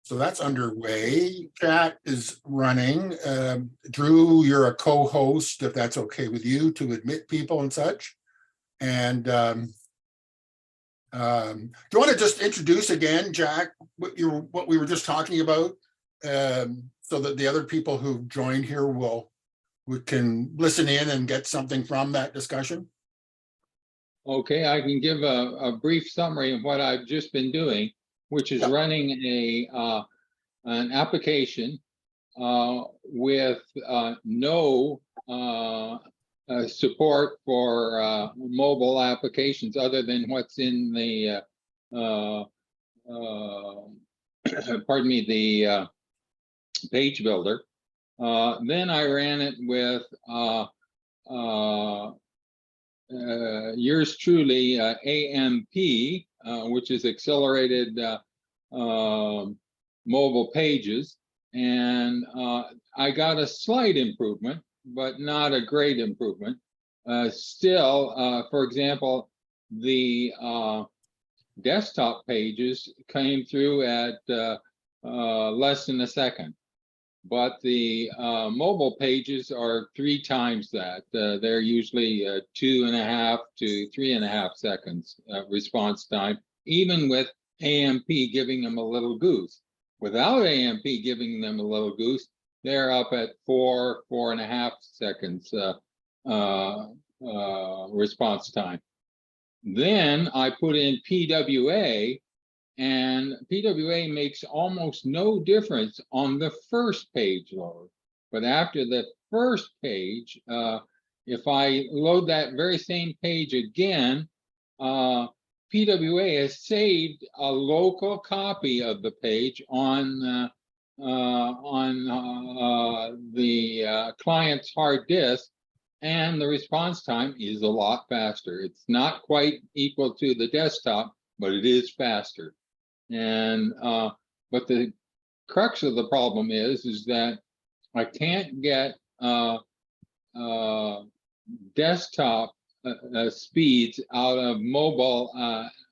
So that's underway. Chat is running. Drew, you're a co-host, if that's okay with you, to admit people and such. And do you want to just introduce again, Jack, what we were just talking about, so that the other people who joined here we can listen in and get something from that discussion? Okay, I can give a brief summary of what I've just been doing, which is running an application with no support for mobile applications other than what's in the pardon me, the page builder. Then I ran it with yours truly, AMP, which is accelerated mobile pages, and I got a slight improvement, but not a great improvement. Still, for example, the desktop pages came through at less than a second, but the mobile pages are 3 times that. They're usually 2.5 to 3.5 seconds response time, even with AMP giving them a little goose. Without AMP giving them a little goose, they're up at 4.5 seconds response time. Then I put in PWA, and PWA makes almost no difference on the first page load. But after the first page, if I load that very same page again, PWA has saved a local copy of the page on the client's hard disk, and the response time is a lot faster. It's not quite equal to the desktop, but it is faster. And but the crux of the problem is that I can't get desktop speeds out of mobile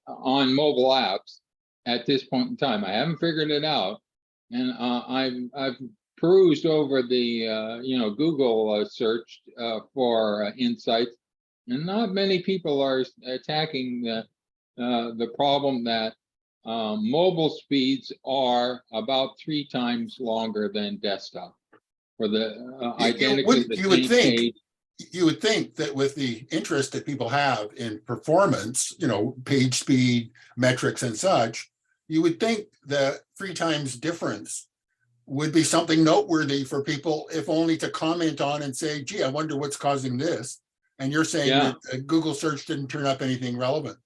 on mobile apps at this point in time. I haven't figured it out, and I've perused over the Google search for insights, and not many people are attacking the problem that mobile speeds are about 3 times longer than desktop for the identically the same page. You would think that with the interest that people have in performance, page speed metrics and such, you would think the 3 times difference would be something noteworthy for people, if only to comment on and say, gee, I wonder what's causing this. And you're saying that Google search didn't turn up anything relevant.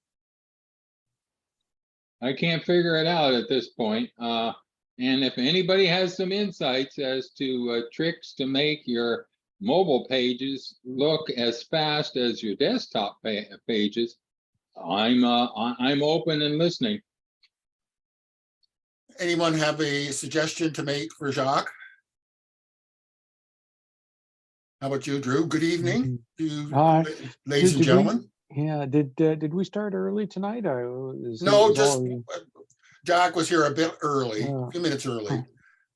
I can't figure it out at this point. And if anybody has some insights as to tricks to make your mobile pages look as fast as your desktop pages, I'm open and listening. Anyone have a suggestion to make for Jacques? How about you, Drew? Good evening to Hi, ladies and gentlemen. Did we start early tonight? No, just Jack was here a bit early, a few minutes early,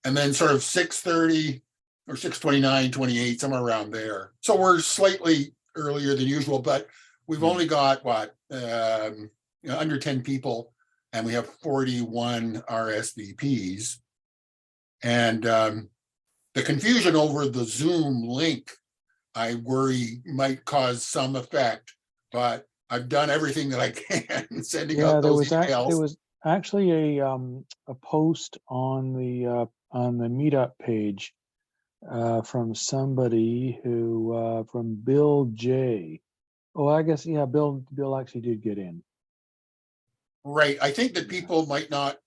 and then sort of 6:30 or 6:29, 28, somewhere around there. So we're slightly earlier than usual, but we've only got under 10 people, and we have 41 RSVPs. And the confusion over the Zoom link, I worry, might cause some effect, but I've done everything that I can sending out those emails. There was actually a post on the Meetup page from somebody who from Bill J. Oh, I guess Bill actually did get in. Right. I think that people might not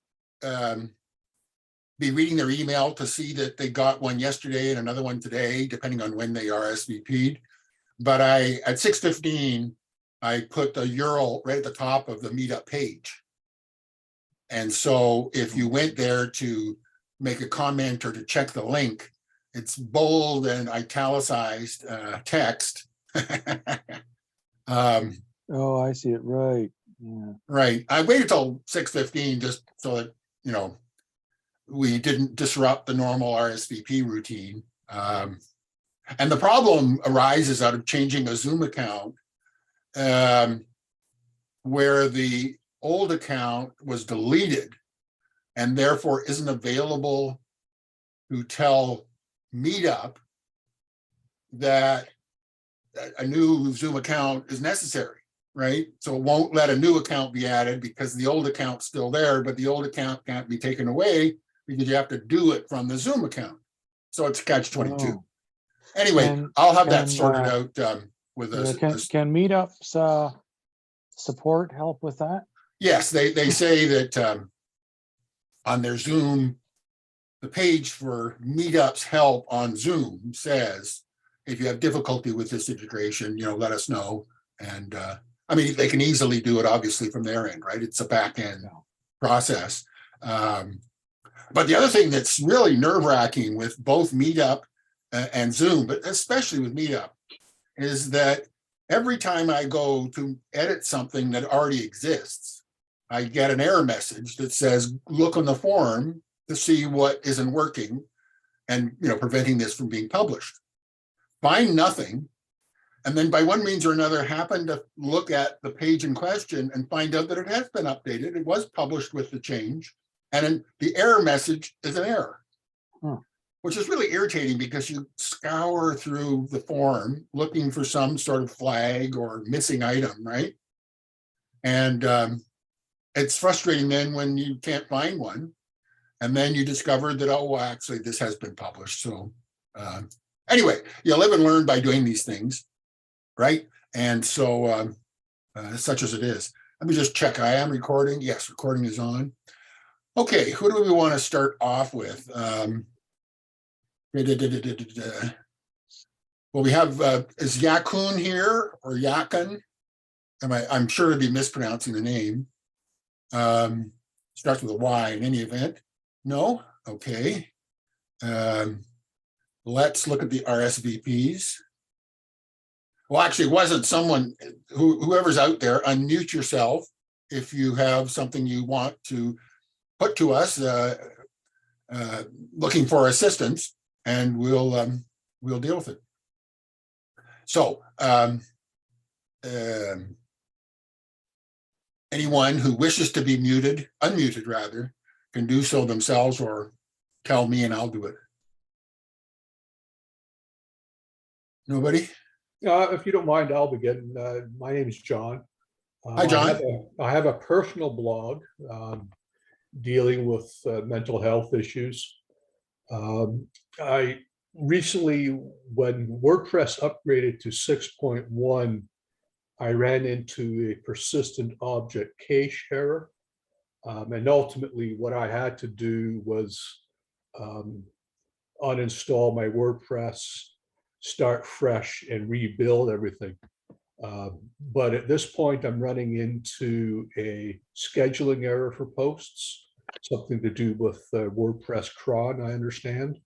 be reading their email to see that they got one yesterday and another one today, depending on when they RSVP'd. But at 6:15, I put the URL right at the top of the Meetup page. And so if you went there to make a comment or to check the link, it's bold and italicized text. Oh, I see it. Right. Yeah. Right. I waited till 6:15 just so that, we didn't disrupt the normal RSVP routine. And the problem arises out of changing a Zoom account where the old account was deleted and therefore isn't available to tell Meetup that a new Zoom account is necessary, right? So it won't let a new account be added because the old account's still there, but the old account can't be taken away because you have to do it from the Zoom account. So it's catch-22. Oh. Anyway, I'll have that sorted out with us. Can Meetups support help with that? Yes, they say that on their Zoom, the page for Meetups help on Zoom says, if you have difficulty with this integration, let us know. And I mean, they can easily do it, obviously, from their end, right? It's a back-end process. But the other thing that's really nerve-wracking with both Meetup and Zoom, but especially with Meetup, is that every time I go to edit something that already exists, I get an error message that says, look on the forum to see what isn't working and preventing this from being published. Find nothing. And then by one means or another, happen to look at the page in question and find out that it has been updated. It was published with the change. And the error message is an error, which is really irritating because you scour through the forum looking for some sort of flag or missing item, right? And it's frustrating then when you can't find one. And then you discover that, oh, well, actually, this has been published. So anyway, you live and learn by doing these things, right? And so such as it is. Let me just check. I am recording. Yes, recording is on. Okay, who do we want to start off with? Well, we have, is Yakun here or Yakun? I'm sure to be mispronouncing the name. Starts with a Y in any event. No? Okay. Let's look at the RSVPs. Well, actually, it wasn't someone, whoever's out there, unmute yourself if you have something you want to put to us, looking for assistance, and we'll deal with it. So anyone who wishes to be unmuted rather, can do so themselves or tell me and I'll do it. Nobody? If you don't mind, I'll begin. My name is John. Hi, John. I have a personal blog dealing with mental health issues. I recently, when WordPress upgraded to 6.1, I ran into a persistent object cache error. And ultimately, what I had to do was uninstall my WordPress, start fresh, and rebuild everything. But at this point, I'm running into a scheduling error for posts, something to do with WordPress cron, I understand.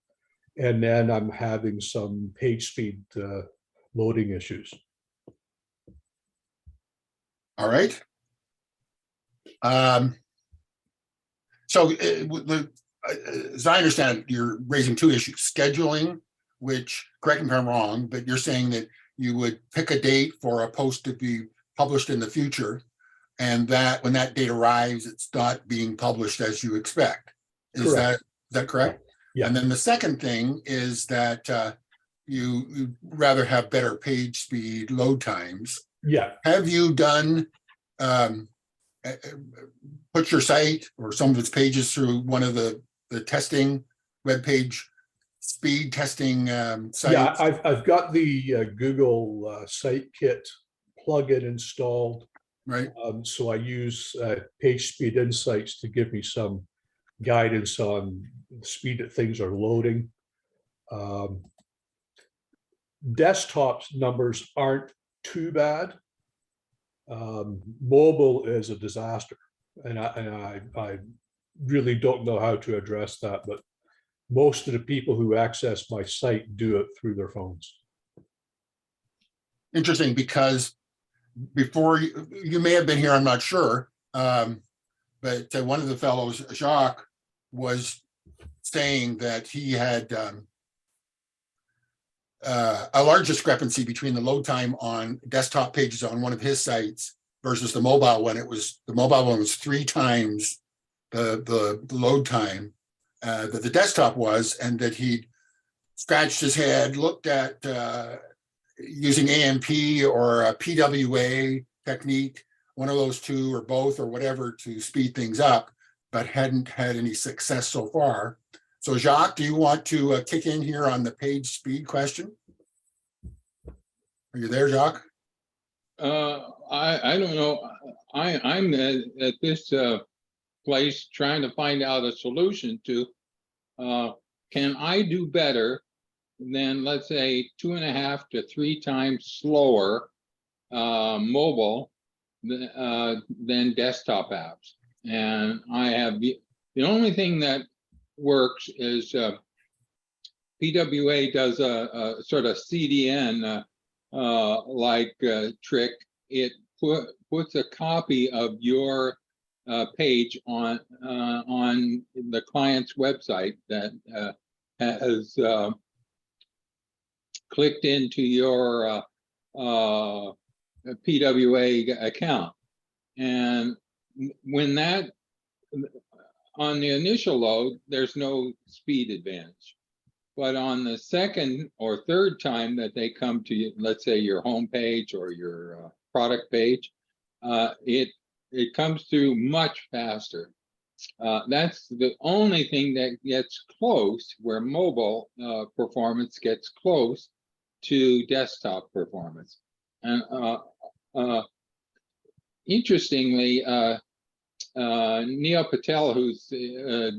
And then I'm having some page speed loading issues. All right. So as I understand it, you're raising two issues: scheduling, which, correct me if I'm wrong, but you're saying that you would pick a date for a post to be published in the future, and that when that date arrives, it's not being published as you expect. Is that correct? Yeah. And then the second thing is that you rather have better page speed load times. Yeah. Have you done put your site or some of its pages through one of the testing web page speed testing sites? Yeah, I've got the Google Site Kit plugin installed. Right. So I use Page Speed Insights to give me some guidance on the speed that things are loading. Desktop numbers aren't too bad. Mobile is a disaster, and I really don't know how to address that, but most of the people who access my site do it through their phones. Interesting, because before you may have been here, I'm not sure, but one of the fellows, Jacques, was saying that he had a large discrepancy between the load time on desktop pages on one of his sites versus the mobile one. The mobile one was 3 times the load time that the desktop was, and that he scratched his head, looked at using AMP or a PWA technique, one of those two or both or whatever, to speed things up, but hadn't had any success so far. So Jacques, do you want to kick in here on the page speed question? Are you there, Jacques? I don't know. I'm at this place trying to find out a solution to, can I do better than, let's say, 2.5 to 3 times slower mobile than desktop apps? And I have the only thing that works is PWA does a sort of CDN like trick. It puts a copy of your page on the client's website that has clicked into your PWA account. And when that, on the initial load, there's no speed advantage. But on the second or third time that they come to you, let's say your home page or your product page, it comes through much faster. That's the only thing that gets close, where mobile performance gets close to desktop performance. And interestingly, Neil Patel, who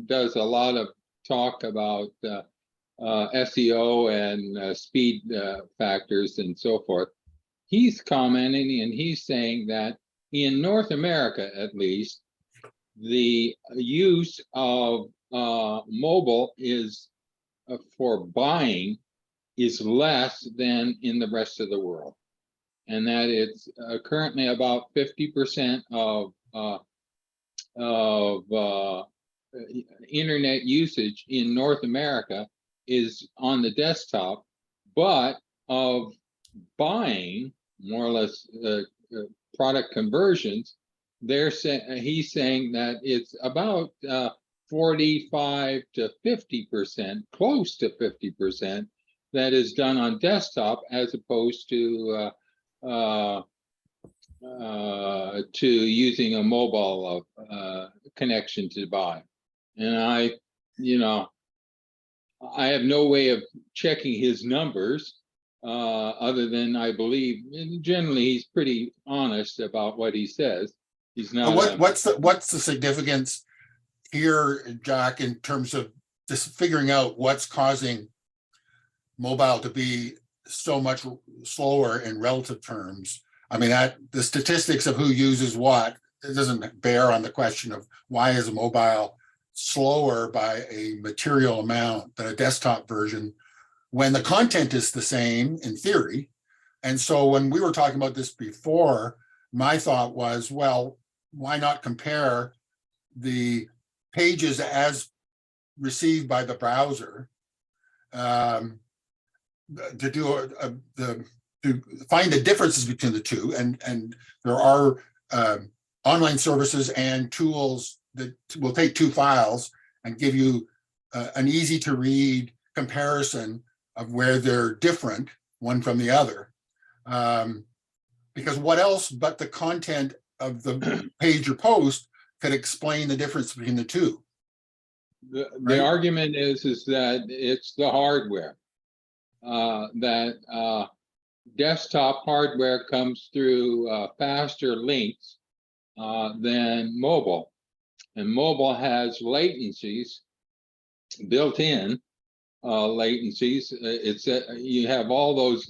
does a lot of talk about SEO and speed factors and so forth, he's commenting and he's saying that in North America, at least, the use of mobile is for buying is less than in the rest of the world, and that it's currently about 50% of internet usage in North America is on the desktop, but of buying, more or less, product conversions, he's saying that it's about 45 to 50%, close to 50%, that is done on desktop as opposed to using a mobile connection to buy. And I have no way of checking his numbers other than I believe, and generally he's pretty honest about what he says. He's not. What's the significance here, Jacques, in terms of just figuring out what's causing mobile to be so much slower in relative terms? I mean, the statistics of who uses what, it doesn't bear on the question of why is a mobile slower by a material amount than a desktop version when the content is the same in theory. And so when we were talking about this before, my thought was, well, why not compare the pages as received by the browser to find the differences between the two, and there are online services and tools that will take 2 files and give you an easy to read comparison of where they're different one from the other. Because what else but the content of the page or post could explain the difference between the two? The argument is that it's the hardware, that desktop hardware comes through faster links than mobile, and mobile has latencies built in. Latencies. It's you have all those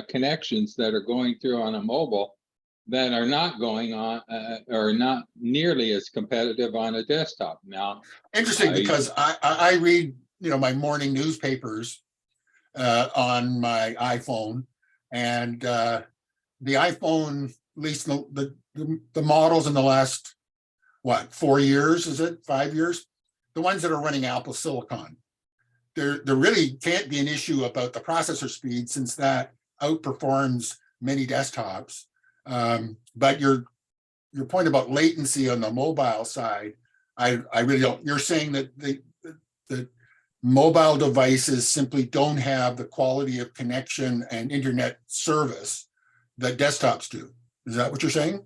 connections that are going through on a mobile that are not going on or not nearly as competitive on a desktop. Now, interesting, because I read my morning newspapers on my iPhone, and the iPhone, at least the models in the last 4 years, is it 5 years, the ones that are running Apple Silicon. There really can't be an issue about the processor speed since that outperforms many desktops. But your point about latency on the mobile side, I really don't. You're saying that the mobile devices simply don't have the quality of connection and internet service that desktops do. Is that what you're saying?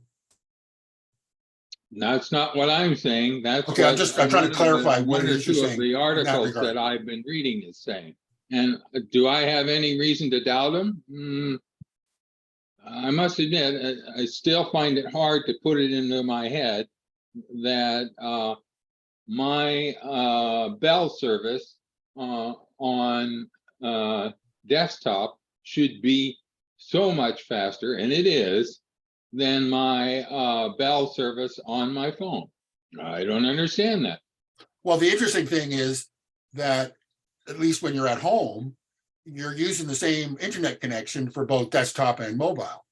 That's not what I'm saying. That's okay. I'm trying to clarify what it is you're saying. One or two of the articles that I've been reading is saying. And do I have any reason to doubt them? I must admit, I still find it hard to put it into my head that my Bell service on desktop should be so much faster, and it is, than my Bell service on my phone. I don't understand that. Well, the interesting thing is that at least when you're at home, you're using the same internet connection for both desktop and mobile.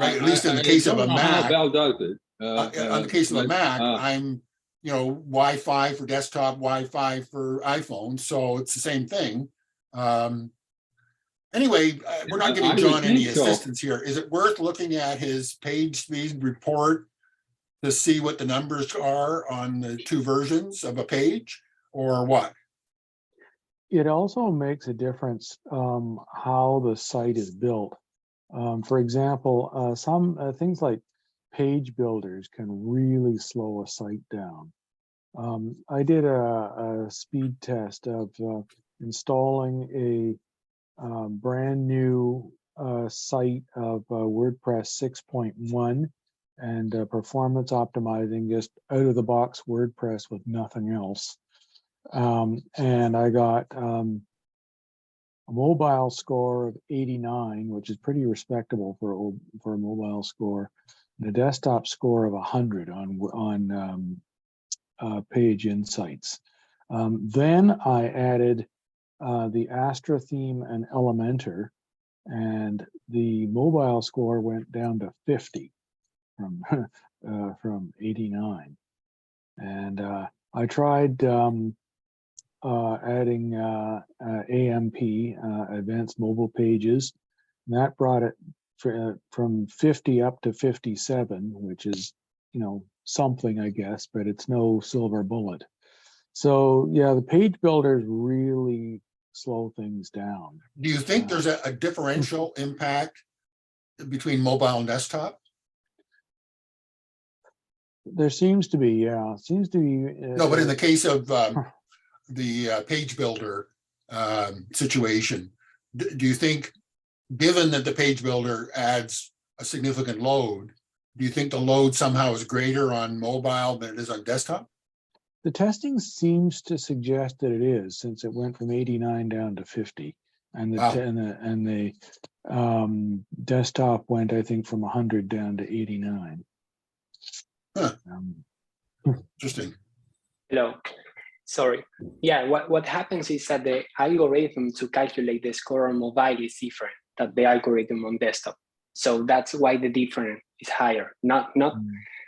Right? At least in the case of a Mac. Bell does it. On the case of a Mac, I'm, Wi-Fi for desktop, Wi-Fi for iPhone, so it's the same thing. Anyway, we're not giving John any assistance here. Is it worth looking at his page speed report to see what the numbers are on the two versions of a page, or what? It also makes a difference how the site is built. For example, some things like page builders can really slow a site down. I did a speed test of installing a brand new site of WordPress 6.1 and performance optimizing just out of the box WordPress with nothing else. And I got a mobile score of 89, which is pretty respectable for a mobile score, and a desktop score of 100 on Page Insights. Then I added the Astra theme and Elementor, and the mobile score went down to 50 from 89. And I tried adding AMP, Advanced Mobile Pages, and that brought it from 50 up to 57, which is, something, I guess, but it's no silver bullet. So yeah, the page builders really slow things down. Do you think there's a differential impact between mobile and desktop? There seems to be, yeah. Seems to be. No, but in the case of the page builder situation, do you think, given that the page builder adds a significant load, do you think the load somehow is greater on mobile than it is on desktop? The testing seems to suggest that it is, since it went from 89 down to 50, and the desktop went, I think, from 100 down to 89. Huh. Interesting. Hello. Sorry. Yeah, what happens is that the algorithm to calculate the score on mobile is different than the algorithm on desktop. So that's why the difference is higher. I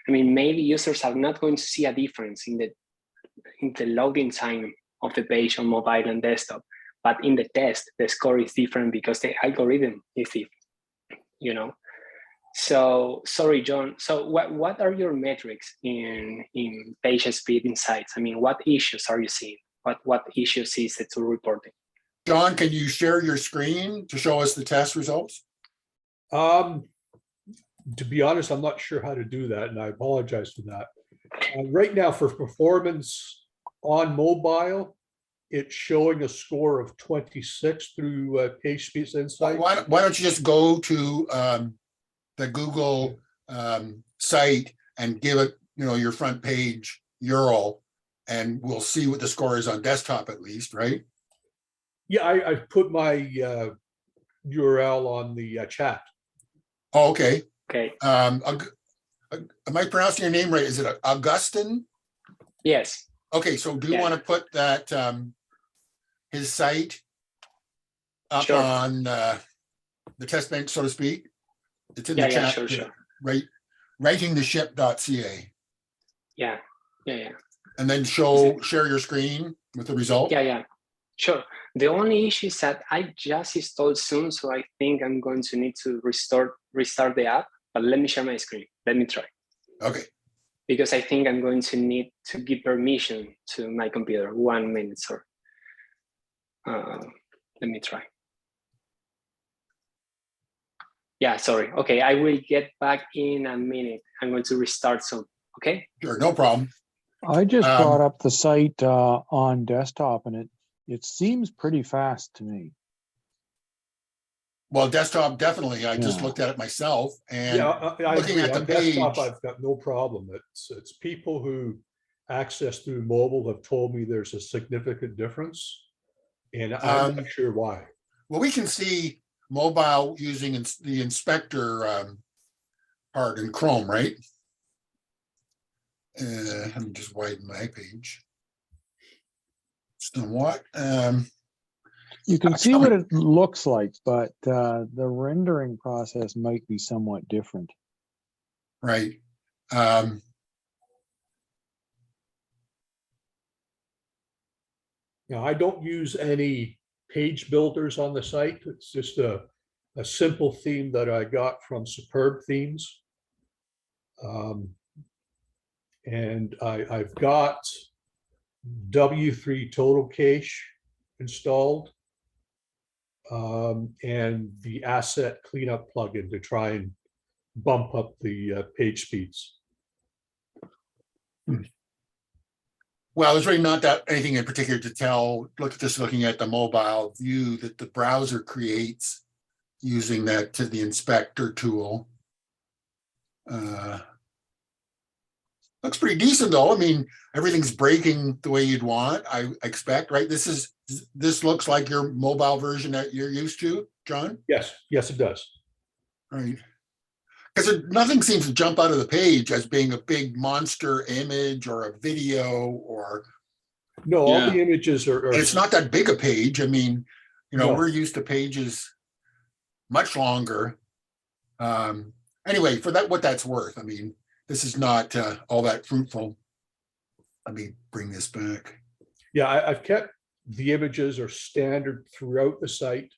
mean, maybe users are not going to see a difference in the loading time of the page on mobile and desktop, but in the test, the score is different because the algorithm is different, So, sorry, John. So what are your metrics in page speed insights? I mean, what issues are you seeing? What issues is the tool reporting? John, can you share your screen to show us the test results? To be honest, I'm not sure how to do that, and I apologize for that. Right now, for performance on mobile, it's showing a score of 26 through Page Speed Insights. Why don't you just go to the Google site and give it, your front page URL, and we'll see what the score is on desktop at least, right? Yeah, I put my URL on the chat. Oh, okay. Okay. Am I pronouncing your name right? Is it Agustin? Yes. Okay, so do you want to put that his site up on the test bench, so to speak? It's in the chat. Sure. Right, rightingtheship.ca. Yeah. and then share your screen with the result? Yeah, sure. The only issue is that I just installed Zoom, so I think I'm going to need to restart the app, but let me share my screen. Let me try. Okay. Because I think I'm going to need to give permission to my computer. 1 minute, sorry. Let me try. Yeah, sorry. Okay, I will get back in a minute. I'm going to restart Zoom, okay? Sure, no problem. I just brought up the site on desktop, and it seems pretty fast to me. Well, desktop, definitely. I just looked at it myself, and I looking agree. at the On page, desktop, I've got no problem. It's people who access through mobile have told me there's a significant difference, and I'm not sure why. well, we can see mobile using the inspector part in Chrome, right? Let me just widen my page somewhat. You can see what it looks like, but the rendering process might be somewhat different. Right. Now, I don't use any page builders on the site. It's just a simple theme that I got from Superb Themes. And I've got W3 Total Cache installed, and the asset cleanup plugin to try and bump up the page speeds. Well, there's really not that anything in particular to tell. Just looking at the mobile view that the browser creates using that to the inspector tool. Looks pretty decent though. I mean, everything's breaking the way you'd want, I expect, right? This looks like your mobile version that you're used to, John? Yes, it does. Right. Because nothing seems to jump out of the page as being a big monster image or a video or. No, all the images are. It's not that big a page. I mean, No. We're used to pages much longer. Anyway, for what that's worth, I mean, this is not all that fruitful. Let me bring this back. Yeah, I've kept the images are standard throughout the site.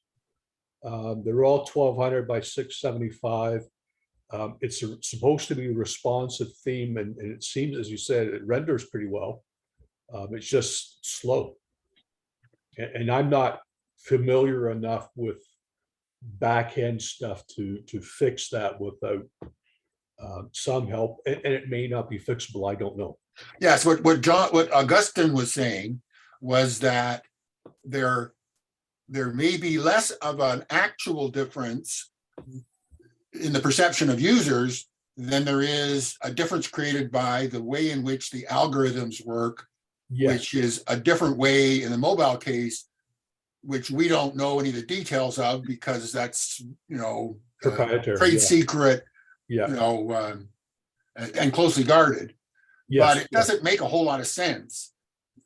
They're all 1200 by 675. It's supposed to be a responsive theme, and it seems, as you said, it renders pretty well. It's just slow. And I'm not familiar enough with back-end stuff to fix that without some help. And it may not be fixable. I don't know. Yes, what Agustin was saying was that there may be less of an actual difference in the perception of users than there is a difference created by the way in which the algorithms work, which is a different way in the mobile case, which we don't know any of the details of because that's, proprietary, trade secret, and closely guarded. But it doesn't make a whole lot of sense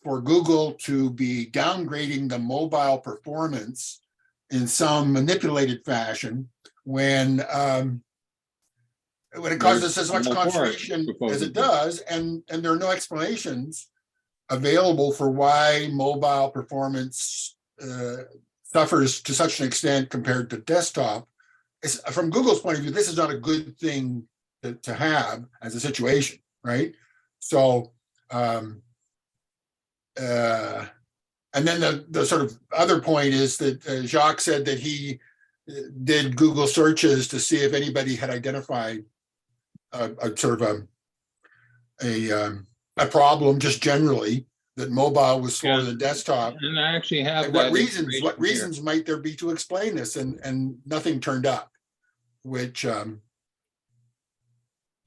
for Google to be downgrading the mobile performance in some manipulated fashion when it causes as much consternation as it does, and there are no explanations available for why mobile performance suffers to such an extent compared to desktop. From Google's point of view, this is not a good thing to have as a situation, right? So, and then the sort of other point is that Jacques said that he did Google searches to see if anybody had identified a sort of a problem just generally, that mobile was slower than desktop. And I actually have and that. what reasons might there be to explain this? And nothing turned up, which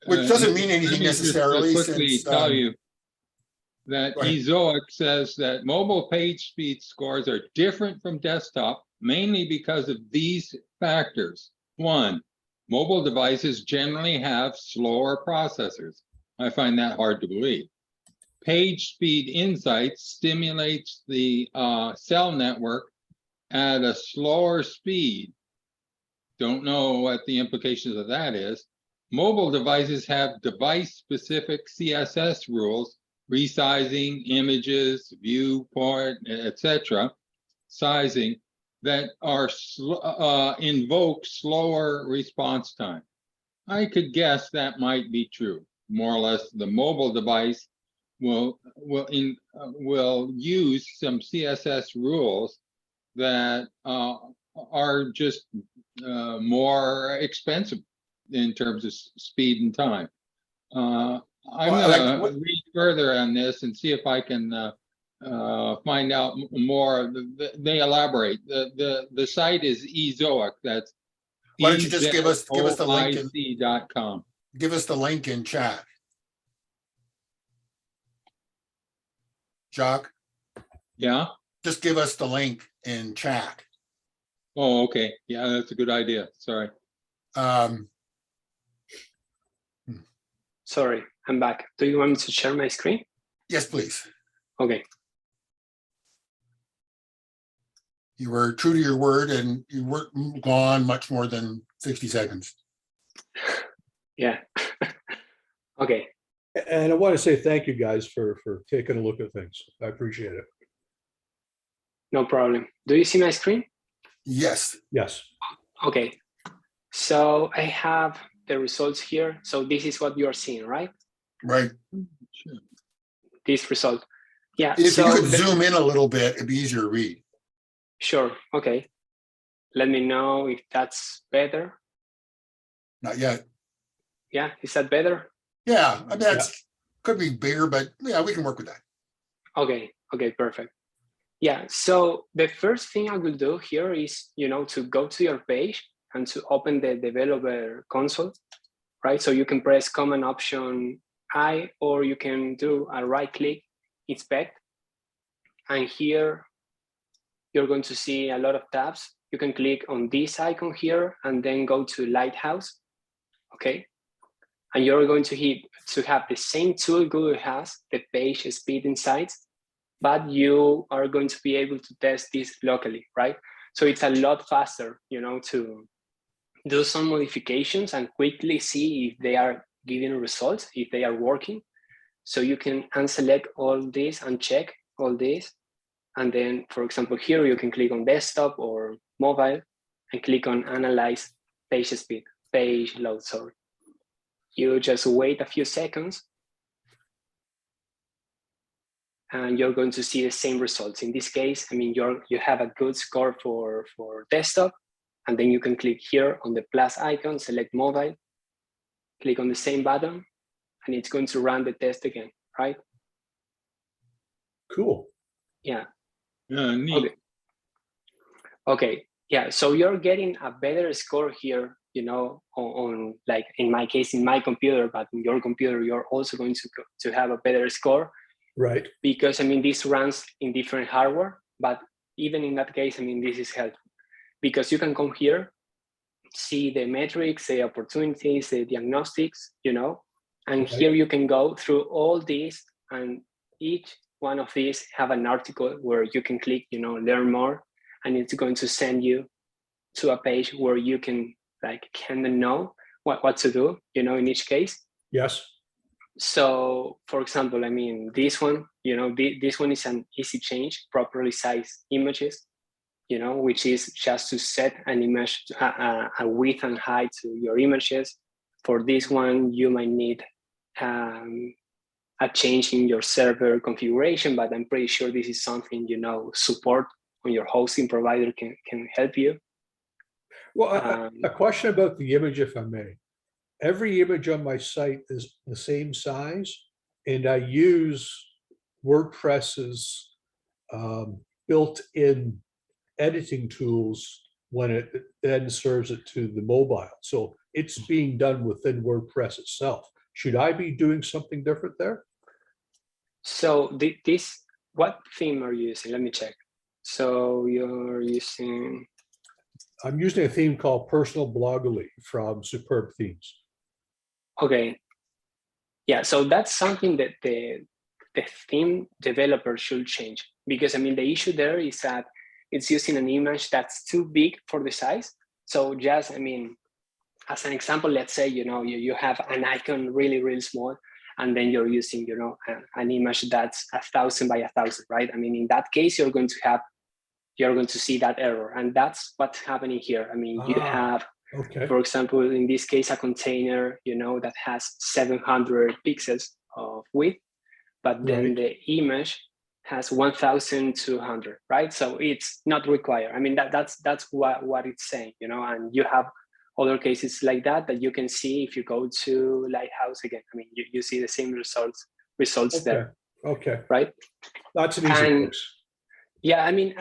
doesn't mean anything necessarily. Just quickly tell you that ezoic says that mobile page speed scores are different from desktop, mainly because of these factors. One, mobile devices generally have slower processors. I find that hard to believe. Page speed insights stimulates the cell network at a slower speed. Don't know what the implications of that is. Mobile devices have device-specific CSS rules resizing, images, viewport, etc., sizing that are invoke slower response time. I could guess that might be true. More or less, the mobile device will use some CSS rules that are just more expensive in terms of speed and time. I'm going to read further on this and see if I can find out more. They elaborate. The site is ezoic. That's Why don't you just give us the link ezoic.com. Give us the link in chat. Jacques? Yeah? Just give us the link in chat. Oh, okay. Yeah, that's a good idea. Sorry. Sorry, I'm back. Do you want me to share my screen? Yes, please. Okay. You were true to your word and you weren't gone much more than 60 seconds. Yeah. Okay. And I want to say thank you guys for taking a look at things. I appreciate it. No problem. Do you see my screen? Yes. Yes. Okay. So I have the results here. So this is what you're seeing, right? Right. Sure. This result. Yeah. If so you could zoom in a little bit, it'd be easier to read. Sure. Okay. Let me know if that's better. Not yet. Yeah. Is that better? Yeah. I mean, that's could be bigger, but yeah, we can work with that. Okay. Okay. Perfect. Yeah. So the first thing I will do here is, to go to your page and to open the developer console, right? So you can press Command Option I, or you can do a right click, inspect. And here you're going to see a lot of tabs. You can click on this icon here and then go to Lighthouse, okay? And you're going to have the same tool Google has, the page speed insights, but you are going to be able to test this locally, right? So it's a lot faster, to do some modifications and quickly see if they are giving results, if they are working. So you can unselect all this and check all this. And then, for example, here you can click on desktop or mobile and click on analyze page speed, page load, sorry. You just wait a few seconds and you're going to see the same results. In this case, I mean, you have a good score for desktop, and then you can click here on the plus icon, select mobile, click on the same button, and it's going to run the test again, right? Cool. Yeah. Neat. Okay. Yeah. So you're getting a better score here, on like in my case, in my computer, but in your computer, you're also going to have a better score. Right. Because, I mean, this runs in different hardware, but even in that case, I mean, this is helpful because you can come here, see the metrics, the opportunities, the diagnostics, and here you can go through all these, and each one of these have an article where you can click, learn more, and it's going to send you to a page where you can kind of know what to do, in each case. Yes. So, for example, I mean, this one, this one is an easy change, properly sized images, which is just to set an image, a width and height to your images. For this one, you might need a change in your server configuration, but I'm pretty sure this is something, support on your hosting provider can help you. Well, a question about the image, if I may. Every image on my site is the same size, and I use WordPress's built-in editing tools when it then serves it to the mobile. So it's being done within WordPress itself. Should I be doing something different there? So what theme are you using? Let me check. So you're using... I'm using a theme called Personal Bloggly from Superb Themes. Okay. Yeah, so that's something that the theme developer should change, because I mean, the issue there is that it's using an image that's too big for the size. So just, I mean, as an example, let's say, you have an icon really, really small, and then you're using, you know, an image that's 1,000 by 1,000, right? I mean, in that case, you're going to see that error, and that's what's happening here. I mean, you have, for example, in this case, a container, you know, that has 700 pixels of width, but then the image has 1,200, right? So it's not required. I mean, that's what it's saying, you know, and you have other cases like that you can see if you go to Lighthouse again. I mean, you see the same results there. Okay. Right. That's an easy fix. Yeah, I mean,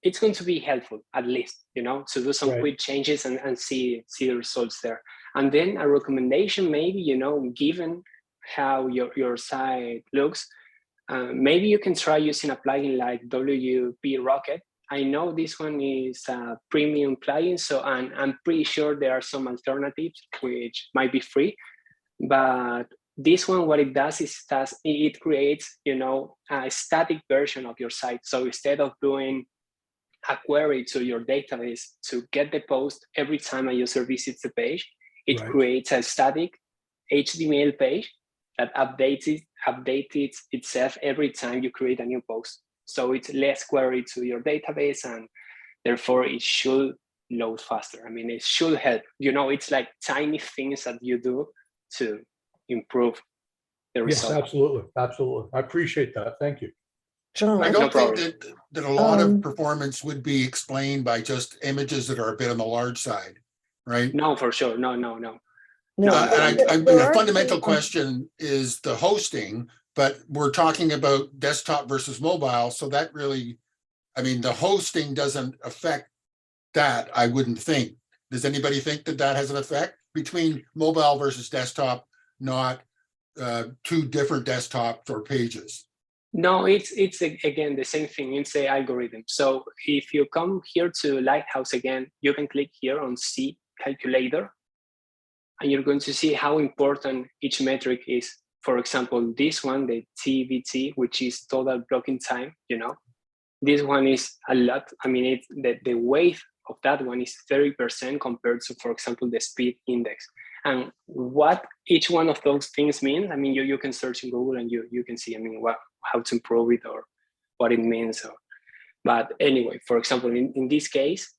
it's going to be helpful, at least, you know, to do some quick changes and see the results there. And then a recommendation, maybe, you know, given how your site looks, maybe you can try using a plugin like WP Rocket. I know this one is a premium plugin, so I'm pretty sure there are some alternatives which might be free, but this one, what it does is it creates, you know, a static version of your site. So instead of doing a query to your database to get the post every time a user visits the page, it creates a static HTML page that updates itself every time you create a new post. So it's less query to your database, and therefore it should load faster. I mean, it should help. You know, it's like tiny things that you do to improve the result. Yes, absolutely. I appreciate that. Thank you. I don't think that a lot of performance would be explained by just images that are a bit on the large side, right? No, for sure. No. And the fundamental question is the hosting, but we're talking about desktop versus mobile. So that really, I mean, the hosting doesn't affect that, I wouldn't think. Does anybody think that has an effect between mobile versus desktop, not two different desktops or pages? No, it's again the same thing. It's the algorithm. So if you come here to Lighthouse again, you can click here on C calculator, and you're going to see how important each metric is. For example, this one, the TBT, which is total blocking time, you know, this one is a lot. I mean, the weight of that one is 30% compared to, for example, the speed index. And what each one of those things mean, I mean, you can search in Google and you can see, I mean, how to improve it or what it means. But anyway, for example, in this case,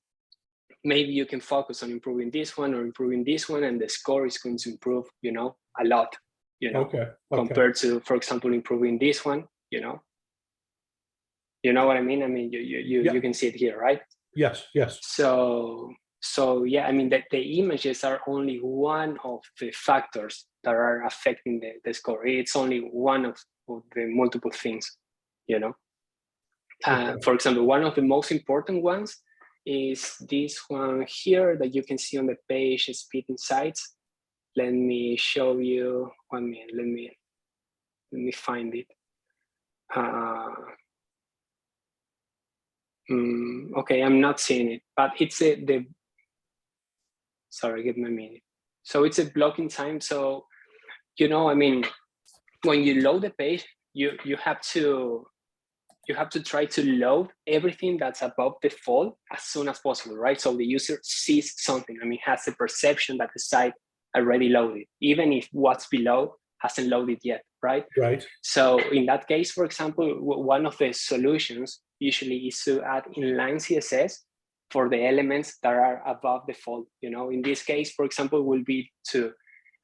maybe you can focus on improving this one or improving this one, and the score is going to improve, you know, a lot, you know, compared to, for example, improving this one, you know what I mean? I mean, you can see it here, right? Yes. So yeah, I mean, the images are only one of the factors that are affecting the score. It's only one of the multiple things, you know. For example, one of the most important ones is this one here that you can see on the page, Speed Insights. Let me show you 1 minute. Let me find it. Okay, I'm not seeing it, but it's sorry, give me a minute. So it's a blocking time. So, you know, I mean, when you load the page, you have to try to load everything that's above the fold as soon as possible, right? So the user sees something. I mean, has the perception that the site already loaded, even if what's below hasn't loaded yet, right? Right. So in that case, for example, one of the solutions usually is to add inline CSS for the elements that are above the fold. You know, in this case, for example, will be to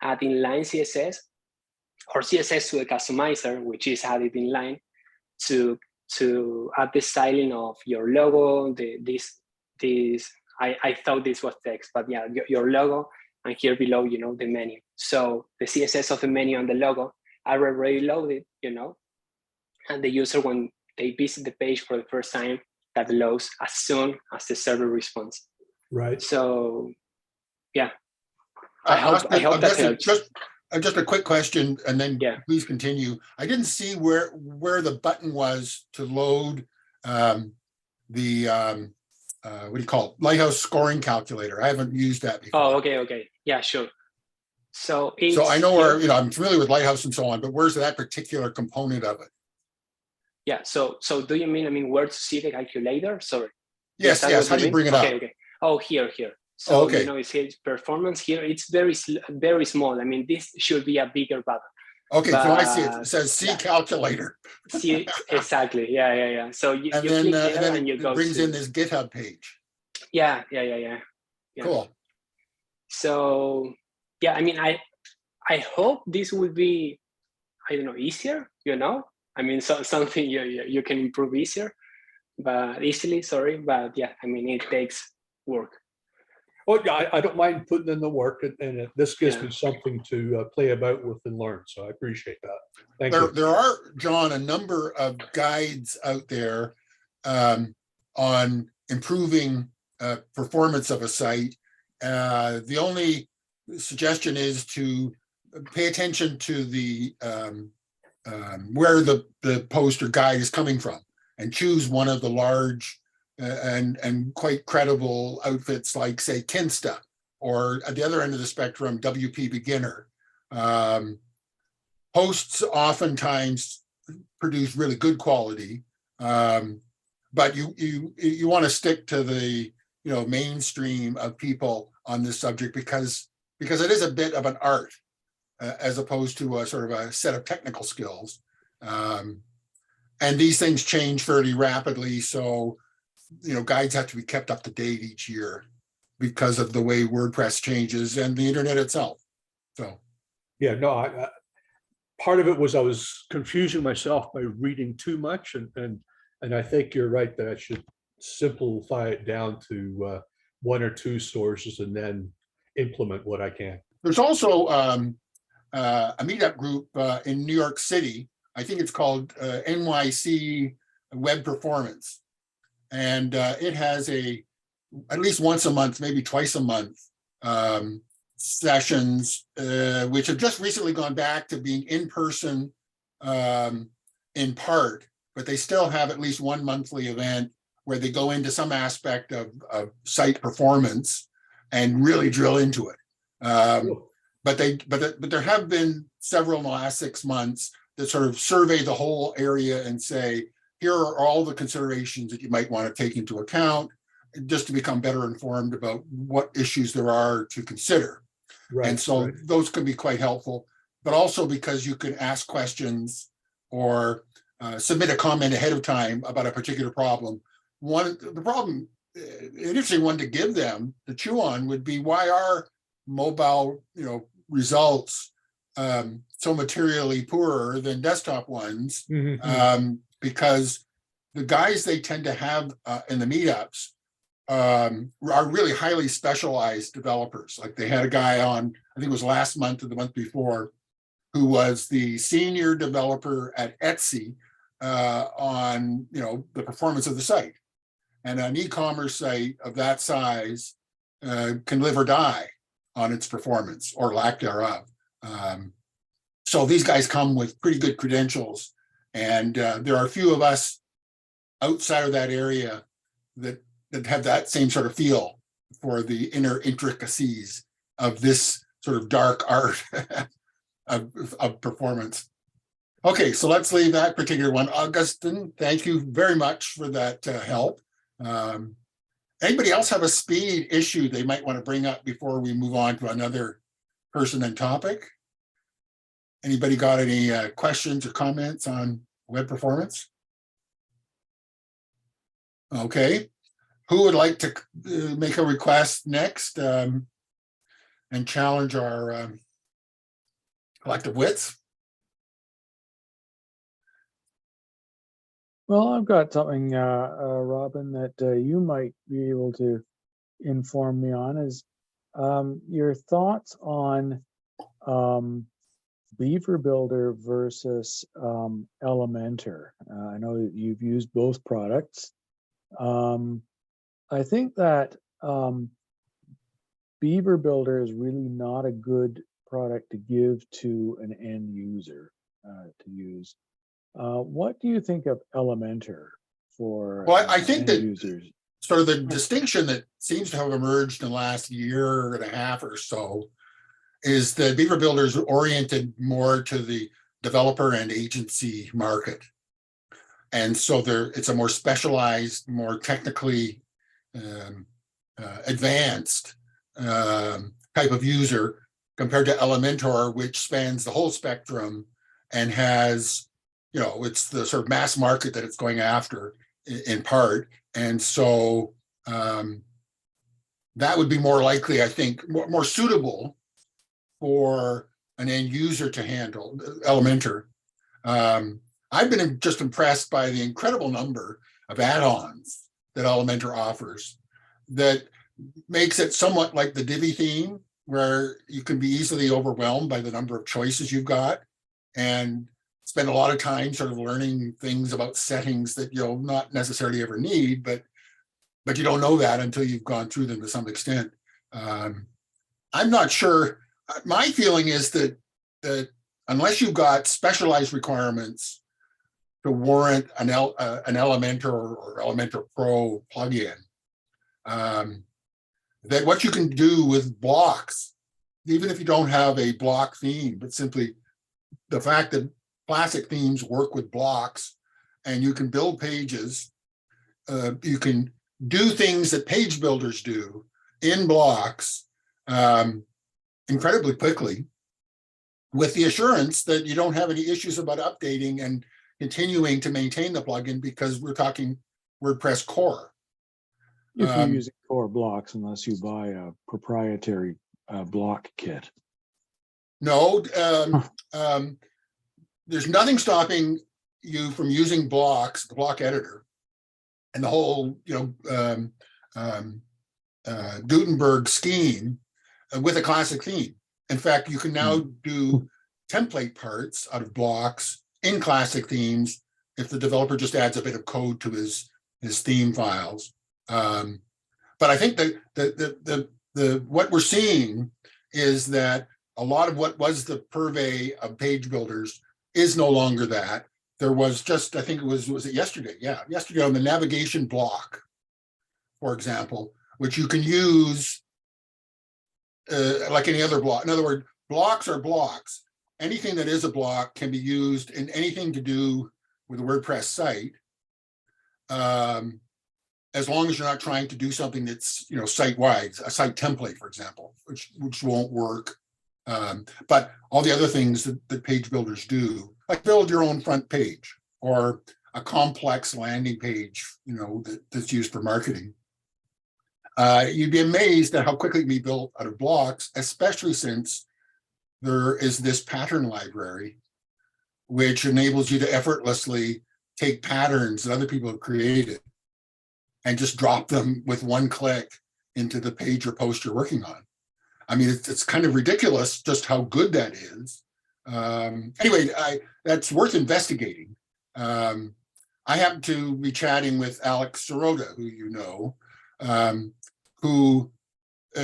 add inline CSS or CSS to the customizer, which is added inline to add the styling of your logo. I thought this was text, but yeah, your logo, and here below, you know, the menu. So the CSS of the menu and the logo are already loaded, you know, and the user, when they visit the page for the first time, that loads as soon as the server responds. Right. So yeah, I hope that helps. Just a quick question, and then please continue. I didn't see where the button was to load the what do you call it? Lighthouse scoring calculator. I haven't used that before. Oh, okay. Yeah, sure. So I know where, you know, I'm familiar with Lighthouse and so on, but where's that particular component of it? Yeah. So do you mean, I mean, where to see the calculator? Sorry. Yes. How do you bring it up? Okay. Oh, here. So, you know, it's performance here. It's very small. I mean, this should be a bigger button. Okay, so I see it. It But, says C yeah. calculator. See, exactly. Yeah. So you And click then there and you it go brings to in this GitHub page. Yeah. Cool. So yeah, I mean, I hope this will be, I don't know, easier. I mean, something you can improve easily. Sorry, but yeah, I mean, it takes work. Oh, yeah, I don't mind putting in the work, and this gives Yeah. me something to play about with and learn. So I appreciate that. Thank you. There are, John, a number of guides out there on improving performance of a site. The only suggestion is to pay attention to the where the post or guide is coming from, and choose one of the large and quite credible outfits like, say, Kinsta, or at the other end of the spectrum, WP Beginner. Posts oftentimes produce really good quality, but you want to stick to the mainstream of people on this subject, because it is a bit of an art as opposed to a sort of a set of technical skills. And these things change fairly rapidly, so guides have to be kept up to date each year because of the way WordPress changes and the internet itself. So yeah, no, I part of it was I was confusing myself by reading too much, and I think you're right that I should simplify it down to one or two sources and then implement what I can. there's also a meetup group in New York City. I think it's called NYC Web Performance. And it has at least once a month, maybe twice a month, sessions, which have just recently gone back to being in person in part, but they still have at least one monthly event where they go into some aspect of site performance and really drill into it. But there have been several in the last 6 months that sort of survey the whole area and say, here are all the considerations that you might want to take into account, just to become better informed about what issues there are to consider. Right. And so those can be quite helpful, but also because you can ask questions or submit a comment ahead of time about a particular problem. An interesting one to give them to chew on would be, why are mobile results so materially poorer than desktop ones? Because the guys they tend to have in the meetups are really highly specialized developers. Like, they had a guy on, I think it was last month or the month before, who was the senior developer at Etsy on the performance of the site. And an e-commerce site of that size can live or die on its performance or lack thereof. So these guys come with pretty good credentials, and there are a few of us outside of that area that have that same sort of feel for the inner intricacies of this sort of dark art of performance. Okay, so let's leave that particular one. Agustin, thank you very much for that help. Anybody else have a speed issue they might want to bring up before we move on to another person and topic? Anybody got any questions or comments on web performance? Okay, who would like to make a request next and challenge our collective wits? Well, I've got something, Robin, that you might be able to inform me on, is your thoughts on Beaver Builder versus Elementor. I know that you've used both products. I think that Beaver Builder is really not a good product to give to an end user to use. What do you think of Elementor for I think that users? Sort of the distinction that seems to have emerged in the last year and a half or so is that Beaver Builder is oriented more to the developer and agency market. And so it's a more specialized, more technically advanced type of user compared to Elementor, which spans the whole spectrum and has, it's the sort of mass market that it's going after in part. And so that would be more likely, I think, more suitable for an end user to handle, Elementor. I've been just impressed by the incredible number of add-ons that Elementor offers that makes it somewhat like the Divi theme, where you can be easily overwhelmed by the number of choices you've got and spend a lot of time sort of learning things about settings that you'll not necessarily ever need, but you don't know that until you've gone through them to some extent. I'm not sure. My feeling is that unless you've got specialized requirements to warrant an Elementor or Elementor Pro plugin, that what you can do with blocks, even if you don't have a block theme, but simply the fact that classic themes work with blocks and you can build pages, you can do things that page builders do in blocks incredibly quickly, with the assurance that you don't have any issues about updating and continuing to maintain the plugin, because we're talking WordPress core. If you're using core blocks, unless you buy a proprietary block kit. No, there's nothing stopping you from using blocks, the block editor, and the whole, Gutenberg scheme with a classic theme. In fact, you can now do template parts out of blocks in classic themes if the developer just adds a bit of code to his theme files. But I think that what we're seeing is that a lot of what was the purvey of page builders is no longer that. There was just, I think it was it yesterday? Yeah, yesterday on the navigation block, for example, which you can use like any other block. In other words, blocks are blocks. Anything that is a block can be used in anything to do with a WordPress site, as long as you're not trying to do something that's, site-wide, a site template, for example, which won't work. But all the other things that page builders do, like build your own front page or a complex landing page, that's used for marketing. You'd be amazed at how quickly it can be built out of blocks, especially since there is this pattern library, which enables you to effortlessly take patterns that other people have created and just drop them with one click into the page or post you're working on. I mean, it's kind of ridiculous just how good that is. Anyway, that's worth investigating. I happen to be chatting with Alex Sirota, who you know, who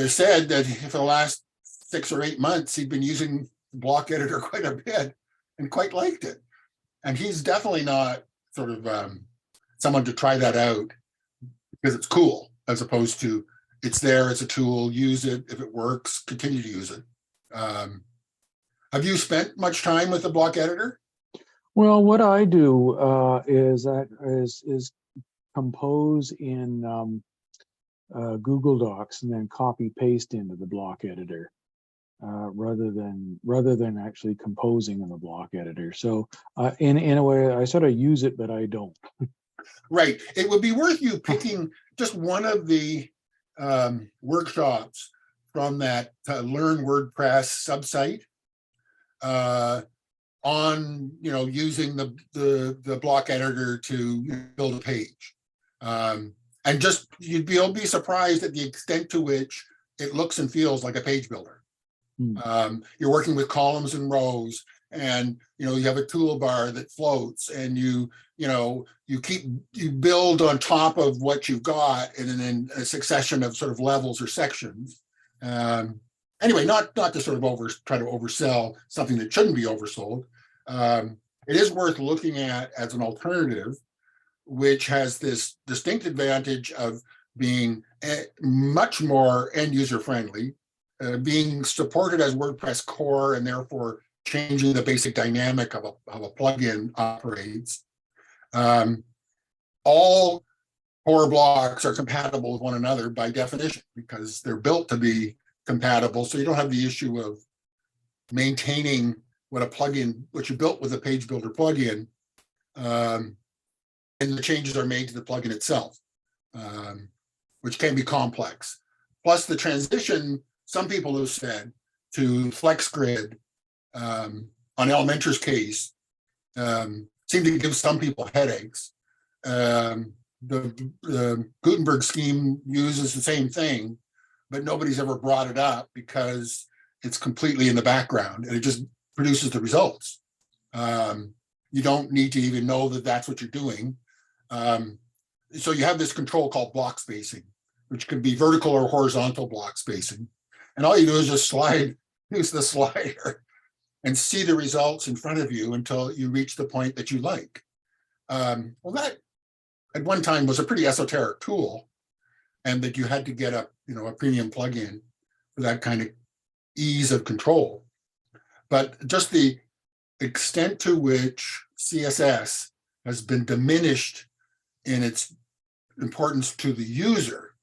said that for the last 6 or 8 months, he'd been using the block editor quite a bit and quite liked it. And he's definitely not sort of someone to try that out because it's cool, as opposed to it's there as a tool, use it. If it works, continue to use it. Have you spent much time with the block editor? Well, what I do is compose in Google Docs and then copy paste into the block editor, rather than actually composing in the block editor. So in a way, I sort of use it, but I don't. Right. It would be worth you picking just one of the workshops from that Learn WordPress subsite on using the block editor to build a page, and just you'll be surprised at the extent to which it looks and feels like a page builder. You're working with columns and rows, and you have a toolbar that floats, and you build on top of what you've got in a succession of sort of levels or sections. Anyway, not to sort of try to oversell something that shouldn't be oversold. It is worth looking at as an alternative, which has this distinct advantage of being much more end user friendly, being supported as WordPress core, and therefore changing the basic dynamic of a plugin operates. All core blocks are compatible with one another by definition because they're built to be compatible. So you don't have the issue of maintaining what a plugin, what you built with a page builder plugin, and the changes are made to the plugin itself, which can be complex. Plus the transition, some people have said, to FlexGrid on Elementor's case seemed to give some people headaches. The Gutenberg scheme uses the same thing, but nobody's ever brought it up because it's completely in the background and it just produces the results. You don't need to even know that that's what you're doing. So you have this control called block spacing, which could be vertical or horizontal block spacing. And all you do is just use the slider and see the results in front of you until you reach the point that you like. Well, that at one time was a pretty esoteric tool, and that you had to get a premium plugin for that kind of ease of control. But just the extent to which CSS has been diminished in its importance to the user,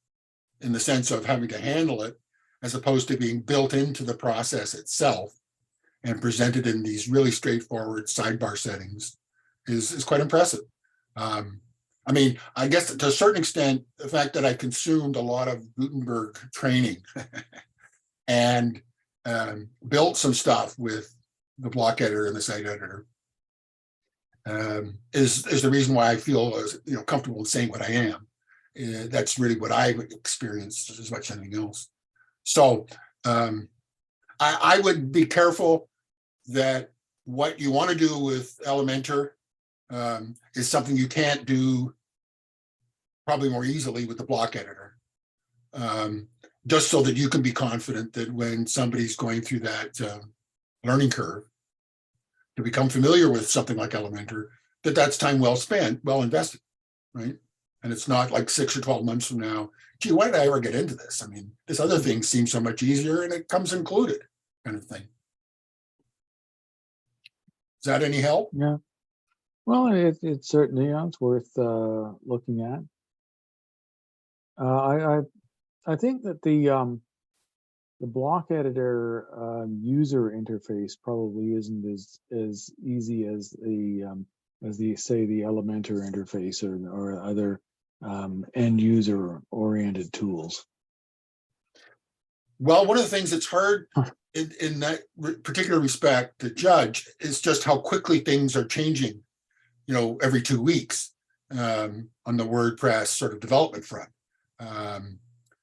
in the sense of having to handle it, as opposed to being built into the process itself and presented in these really straightforward sidebar settings, is quite impressive. I mean, I guess to a certain extent, the fact that I consumed a lot of Gutenberg training and built some stuff with the block editor and the site editor is the reason why I feel comfortable in saying what I am. That's really what I've experienced as much as anything else. So I would be careful that what you want to do with Elementor is something you can't do probably more easily with the block editor, just so that you can be confident that when somebody's going through that learning curve to become familiar with something like Elementor, that's time well spent, well invested, right? And it's not like 6 or 12 months from now, gee, why did I ever get into this? I mean, this other thing seems so much easier and it comes included, kind of thing. Is that any help? Yeah. Well, it certainly it's worth looking at. I think that the block editor user interface probably isn't as easy as the say the Elementor interface or other end user oriented tools. Well, one of the things that's hard in that particular respect to judge is just how quickly things are changing, every 2 weeks on the WordPress sort of development front.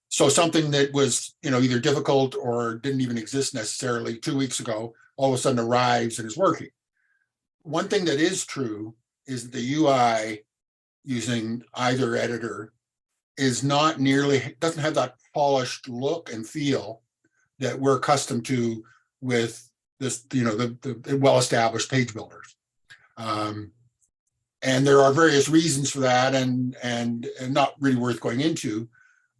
So something that was, either difficult or didn't even exist necessarily 2 weeks ago, all of a sudden arrives and is working. One thing that is true is that the UI using either editor doesn't have that polished look and feel that we're accustomed to with this, the well-established page builders. And there are various reasons for that and not really worth going into,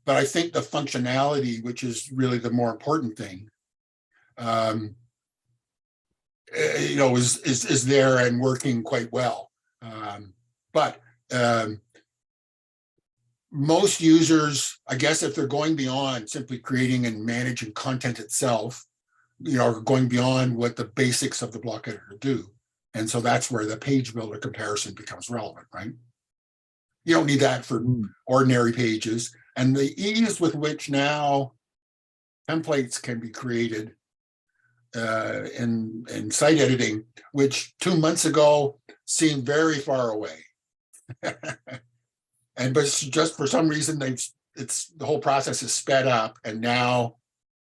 but I think the functionality, which is really the more important thing, is there and working quite well. But most users, I guess, if they're going beyond simply creating and managing content itself, are going beyond what the basics of the block editor do. And so that's where the page builder comparison becomes relevant, right? You don't need that for ordinary pages. And the ease with which now templates can be created in site editing, which 2 months ago seemed very far away. But just for some reason, the whole process is sped up, and now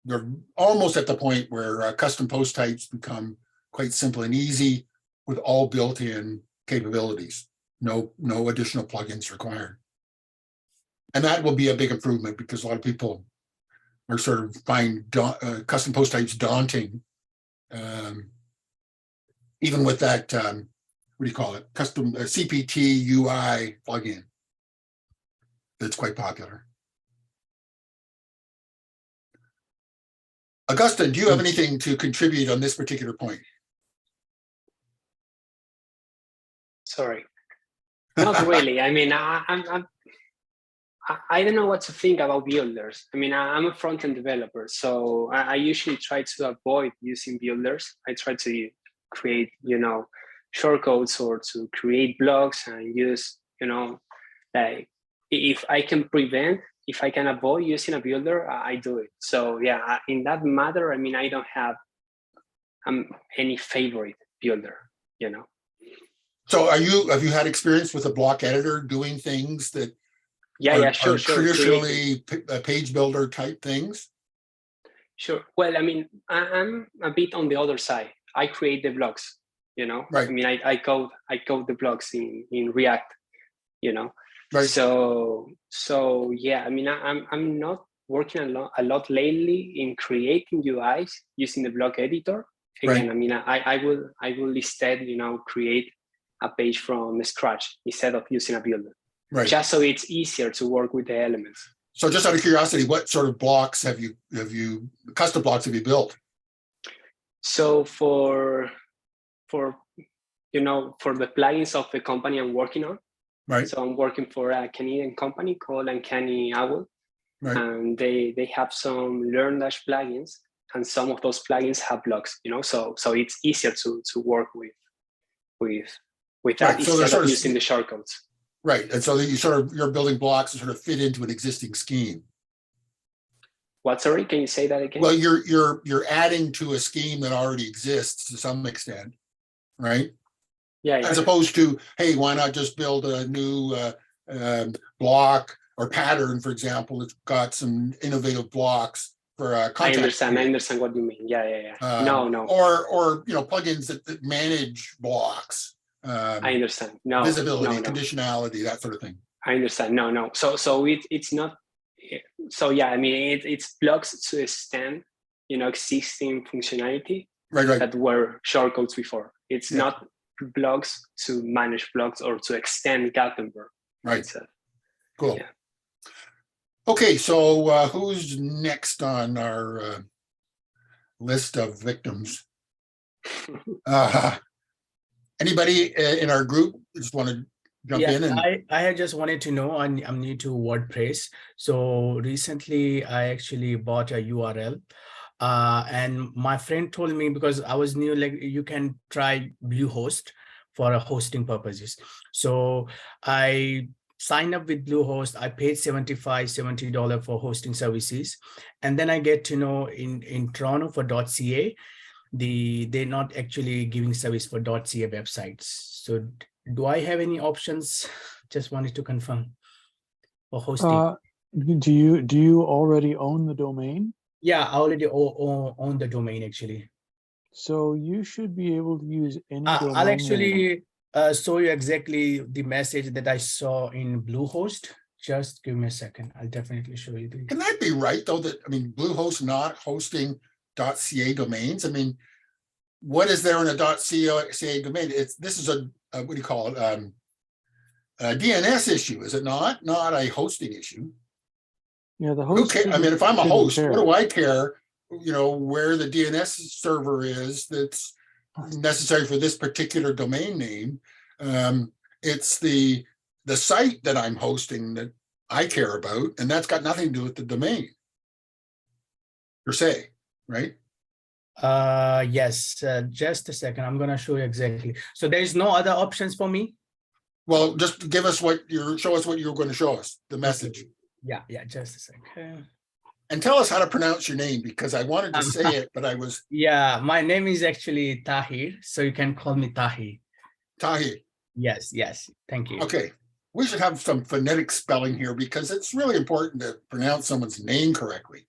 they're almost at the point where custom post types become quite simple and easy with all built-in capabilities. No additional plugins required. And that will be a big improvement because a lot of people are sort of find custom post types daunting, even with that, what do you call it? Custom CPT UI plugin. That's quite popular. Agustin, do you have anything to contribute on this particular point? Sorry, not really. I mean, I don't know what to think about builders. I mean, I'm a front-end developer, so I usually try to avoid using builders. I try to create, shortcodes or to create blogs and use, like if I can avoid using a builder, I do it. So yeah, in that matter, I mean, I don't have any favorite builder, So have you had experience with a block editor doing things that sure. traditionally page builder type things? Sure. Well, I mean, I'm a bit on the other side. I create the blogs, Right. I mean, I code the blogs in React, Right. So yeah, I mean, I'm not working a lot lately in creating UIs using the blog editor. Again, Right. I mean, I will instead, create a page from scratch instead of using a builder, Right. just so it's easier to work with the elements. So just out of curiosity, what sort of blocks have you custom blocks have you built? So for the plugins of the company I'm working on, right? So I'm working for a Canadian company called Uncanny Owl, right. and they have some Learn Dash plugins, and some of those plugins have blocks. So it's easier to work with that Right. So instead of using the shortcodes. Right, and so you're building blocks that sort of fit into an existing scheme. What? Sorry, can you say that again? Well, you're adding to a scheme that already exists to some extent, right? Yeah. As opposed to, hey, why not just build a new block or pattern, for example, that's got some innovative blocks for context. I understand what you mean. Yeah. No. Or plugins that manage blocks. I understand. No. Visibility, conditionality, that sort of thing. I understand. No. So it's not. So yeah, I mean it's blocks to extend, existing functionality that were shortcodes before. It's not blogs to manage blogs or to extend Gutenberg. Right. So, cool. Yeah. Okay, so who's next on our list of victims? Anybody in our group just want to jump in? And I had just wanted to know, I'm new to WordPress. So recently I actually bought a URL. And my friend told me, because I was new, like you can try Bluehost for hosting purposes. So I signed up with Bluehost. I paid $70 for hosting services. And then I get to know in Toronto for .ca, they're not actually giving service for .ca websites. So do I have any options? Just wanted to confirm for hosting. Do you already own the domain? Yeah, I already own the domain actually. So you should be able to use any domain. I'll actually show you exactly the message that I saw in Bluehost. Just give me a second. I'll definitely show you. Can that be right though? That Bluehost not hosting .ca domains. What is there in a .ca domain? This is a what do you call it? A DNS issue, is it not? Not a hosting issue. Yeah, the host. If I'm a host, what do I care? Where the DNS server is that's necessary for this particular domain name. It's the site that I'm hosting that I care about, and that's got nothing to do with the domain per se, right? Yes, just a second. I'm going to show you exactly. So there's no other options for me. Well, just give us show us what you're going to show us, the message. Yeah, just a second. And tell us how to pronounce your name, because I wanted to say it, but I was. Yeah, my name is actually Tahir, so you can call me Tahir. Tahir. Yes, thank you. Okay, we should have some phonetic spelling here because it's really important to pronounce someone's name correctly.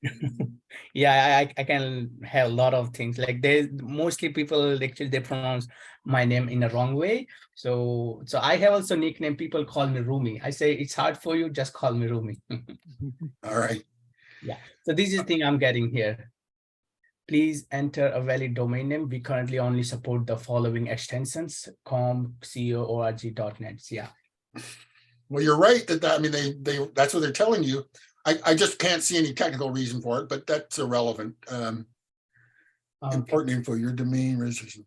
Yeah, I can have a lot of things. Like mostly people actually they pronounce my name in a wrong way. So I have also nickname. People call me Rumi. I say it's hard for you, just call me Rumi. All right. Yeah. So this is the thing I'm getting here. Please enter a valid domain name. We currently only support the following extensions: com, co, org.net. Yeah. Well, you're right that they that's what they're telling you. I just can't see any technical reason for it, but that's irrelevant. Important info, your domain registration.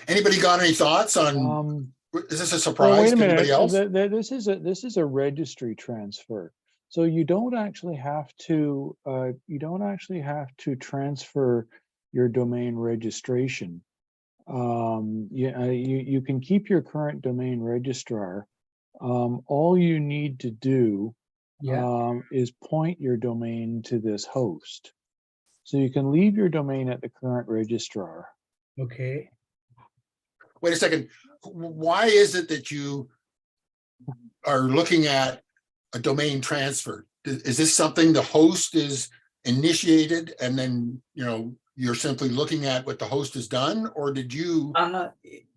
Anybody got any thoughts on? Is this a surprise to anybody else? This is a registry transfer. So you don't actually have to transfer your domain registration. You can keep your current domain registrar. All you need to do is point your domain to this host. So you can leave your domain at the current registrar. Okay. Wait a second. Why is it that you are looking at a domain transfer? Is this something the host is initiated and then, you're simply looking at what the host has done? Or did you,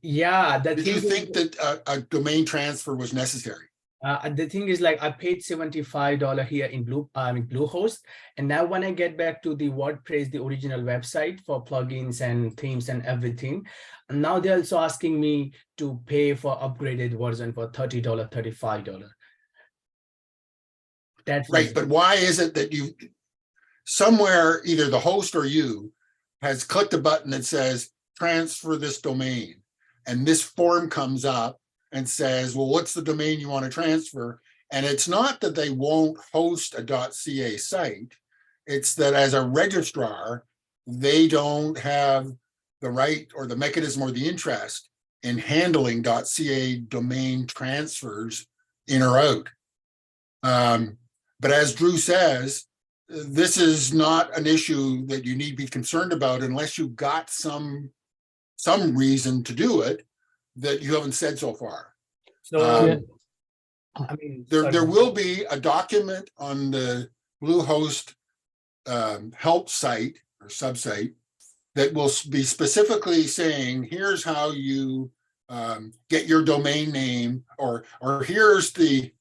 yeah, did you think that a domain transfer was necessary? The thing is, like, I paid $75 here in Bluehost, and now when I get back to the WordPress, the original website for plugins and themes and everything, and now they're also asking me to pay for upgraded version for $30, $35. That's right. But why is it that you somewhere, either the host or you has clicked a button that says transfer this domain, and this form comes up and says, well, what's the domain you want to transfer? And it's not that they won't host a .ca site. It's that as a registrar, they don't have the right or the mechanism or the interest in handling .ca domain transfers in or out. But as Drew says, this is not an issue that you need to be concerned about unless you've got some reason to do it that you haven't said so far. So, I mean, there will be a document on the Bluehost help site or subsite that will be specifically saying, here's how you get your domain name, or here's the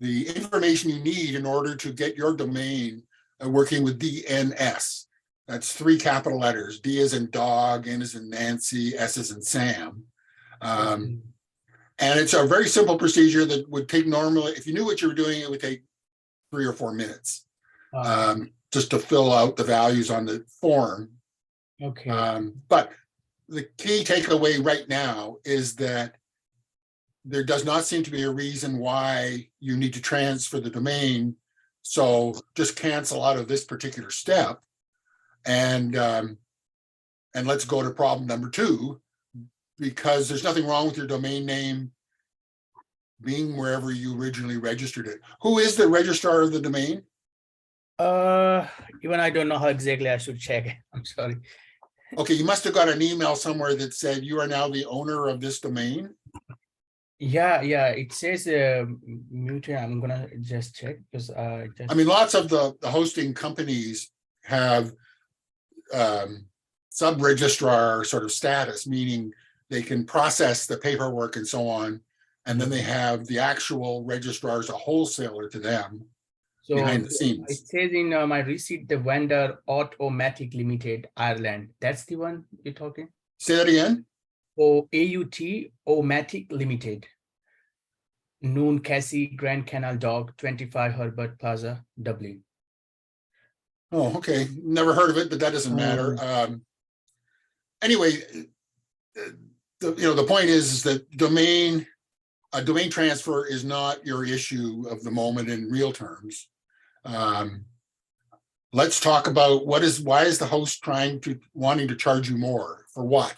information you need in order to get your domain working with DNS. That's 3 capital letters. D as in dog, N as in Nancy, S as in Sam. And it's a very simple procedure that would take normally, if you knew what you were doing, it would take 3 or 4 minutes just to fill out the values on the form. Okay. But the key takeaway right now is that there does not seem to be a reason why you need to transfer the domain. So just cancel out of this particular step, and let's go to problem number 2, because there's nothing wrong with your domain name being wherever you originally registered it. Who is the registrar of the domain? Even I don't know how exactly I should check. I'm sorry. Okay, you must have got an email somewhere that said you are now the owner of this domain. Yeah, it says muted. I'm gonna just check because I mean, lots of the hosting companies have sub-registrar sort of status, meaning they can process the paperwork and so on, and then they have the actual registrar as a wholesaler to them behind the scenes. It says in my receipt, the vendor Automatic Limited, Ireland. That's the one you're talking? Say that again? Automatic Limited. Noon Cassie, Grand Canal Dog, 25 Herbert Plaza, Dublin. Oh, okay. Never heard of it, but that doesn't matter. Anyway, the point is that a domain transfer is not your issue of the moment in real terms. Let's talk about why is the host wanting to charge you more for what?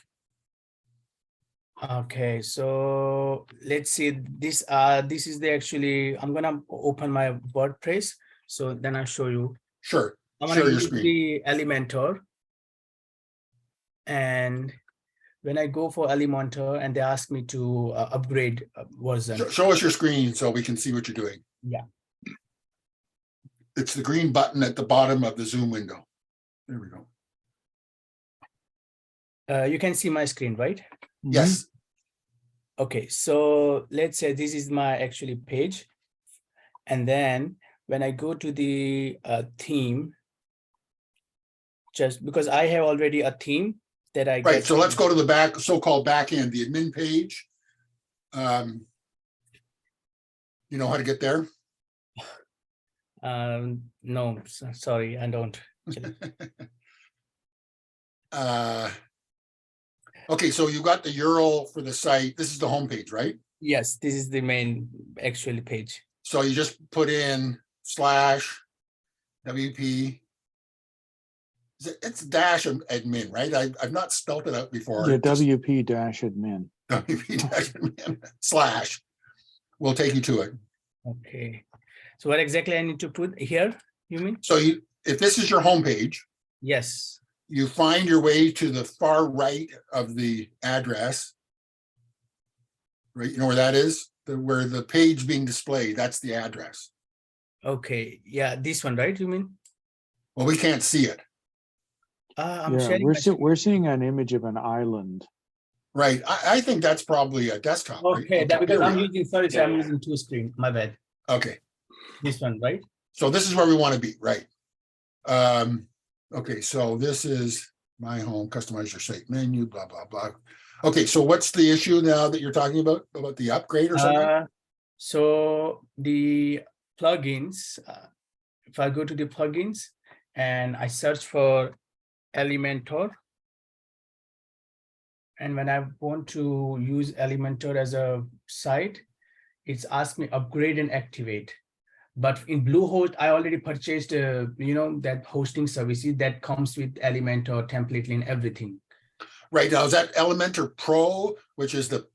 Okay, so let's see this. This is the actually. I'm gonna open my WordPress, so then I'll show you. Sure. I'm gonna use the Elementor, and when I go for Elementor, and they ask me to upgrade version. Show us your screen so we can see what you're doing. Yeah. It's the green button at the bottom of the Zoom window. There we go. You can see my screen, right? Yes. Okay, so let's say this is my actually page. And then when I go to the theme, just because I have already a theme that I right. So let's go to the so-called back end, the admin page. You know how to get there? No, sorry, I don't. Okay, so you got the URL for the site. This is the home page, right? Yes, this is the main actual page. So you just put in /WP. It's dash admin, right? I've not spelled it out before. Yeah, Just WP-admin. WP-admin / will take you to it. Okay. So what exactly I need to put here, you mean? So if this is your homepage, Yes. you find your way to the far right of the address, right? You know where that is? Where the page being displayed, that's the address. Okay. Yeah, this one, right? You mean? Well, we can't see it. I'm Yeah, sharing we're seeing an image of an island. Right. I think that's probably a desktop. Right? Okay, that because here we I'm are. using, sorry, sir, I'm using two screen. My bad. Okay. This one, right? So this is where we want to be, right? Okay, so this is my home, customize your site menu, blah, blah, blah. Okay, so what's the issue now that you're talking about the upgrade or something? So the plugins, if I go to the plugins and I search for Elementor, and when I want to use Elementor as a site, it's asked me upgrade and activate. But in Bluehost, I already purchased, that hosting services that comes with Elementor, template, and everything. Right, now is that Elementor Pro, which is the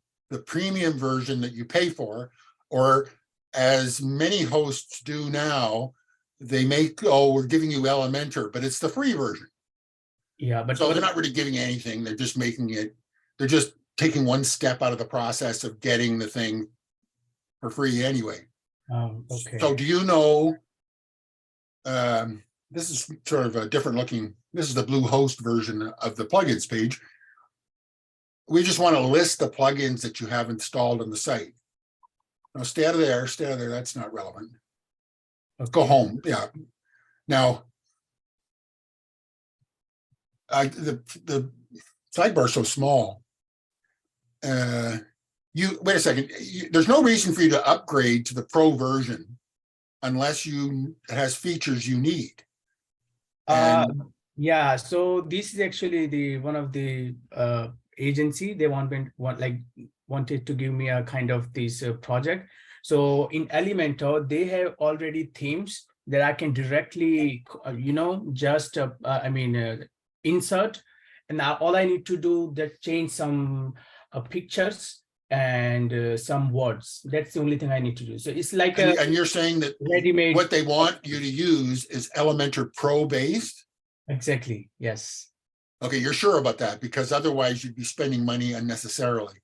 premium version that you pay for, or as many hosts do now, they make, we're giving you Elementor, but it's the free version. Yeah, but So they're not really giving you anything. They're just making it, they're just taking one step out of the process of getting the thing for free anyway. okay. So do you know, this is sort of a different looking, this is the Bluehost version of the plugins page. We just want to list the plugins that you have installed on the site. Now stay out of there, that's not relevant. Okay. Go home, yeah. Now, the sidebar is so small. Wait a second, there's no reason for you to upgrade to the Pro version unless it has features you need. Yeah, so this is actually one of the agency, they wanted to give me a kind of this project. So in Elementor, they have already themes that I can directly, just insert, and now all I need to do that change some pictures and some words. That's the only thing I need to do. So it's like and you're saying that ready-made. What they want you to use is Elementor Pro based? Exactly, yes. Okay, you're sure about that, because otherwise you'd be spending money unnecessarily.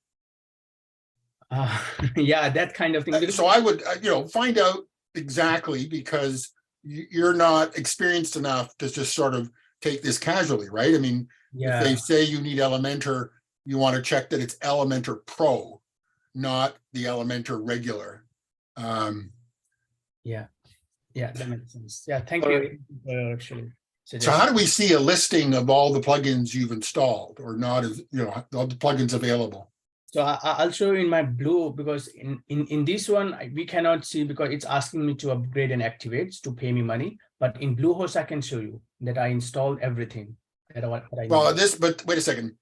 Yeah, that kind of thing. So I would, find out exactly, because you're not experienced enough to just sort of take this casually, right? I mean, Yeah. if they say you need Elementor, you want to check that it's Elementor Pro, not the Elementor regular. Yeah, that makes sense. Yeah, thank you for actually. So how do we see a listing of all the plugins you've installed, or not, as all the plugins available? So I'll show you in my Blue, because in this one we cannot see because it's asking me to upgrade and activate to pay me money. But in Bluehost I can show you that I installed everything that I need. Well, but wait a second.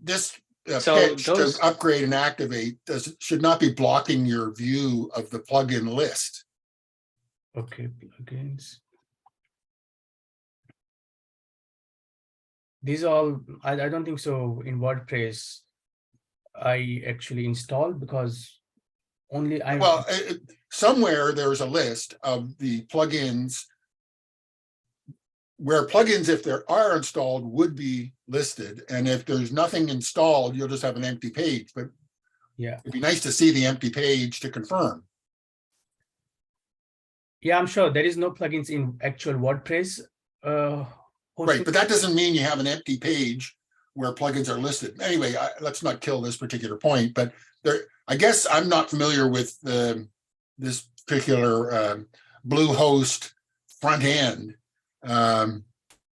This pitch to upgrade and activate should not be blocking your view of the plugin list. Okay, plugins. These all, I don't think so in WordPress I actually installed, because only I. Well, somewhere there's a list of the plugins where plugins, if there are installed, would be listed. And if there's nothing installed, you'll just have an empty page. But yeah, it'd be nice to see the empty page to confirm. Yeah, I'm sure there is no plugins in actual WordPress. Right, but that doesn't mean you have an empty page where plugins are listed. Anyway, let's not kill this particular point, but I guess I'm not familiar with this particular Bluehost front end.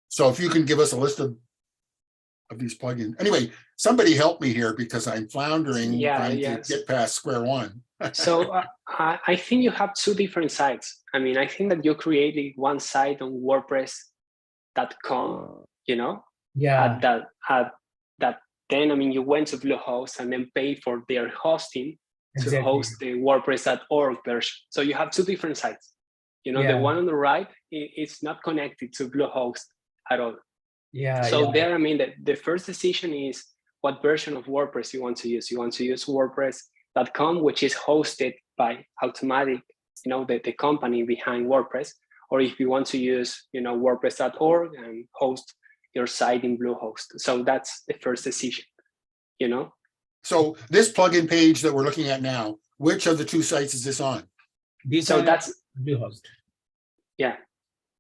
So if you can give us a list of these plugins. Anyway, somebody help me here, because I'm floundering trying to get past square one. So I think you have two different sites. I mean, I think that you created one site on WordPress.com, Yeah. Then, I mean, you went to Bluehost and then paid for their hosting to host the WordPress.org version. So you have two different sites. You know, the one on the right, it's not connected to Bluehost at all. So there, I mean, the first decision is what version of WordPress you want to use. You want to use WordPress.com, which is hosted by Automatic, you know, the company behind WordPress, or if you want to use, you know, WordPress.org and host your site in Bluehost. So that's the first decision, you know. So this plugin page that we're looking at now, which of the two sites is this on? So that's Bluehost. Yeah.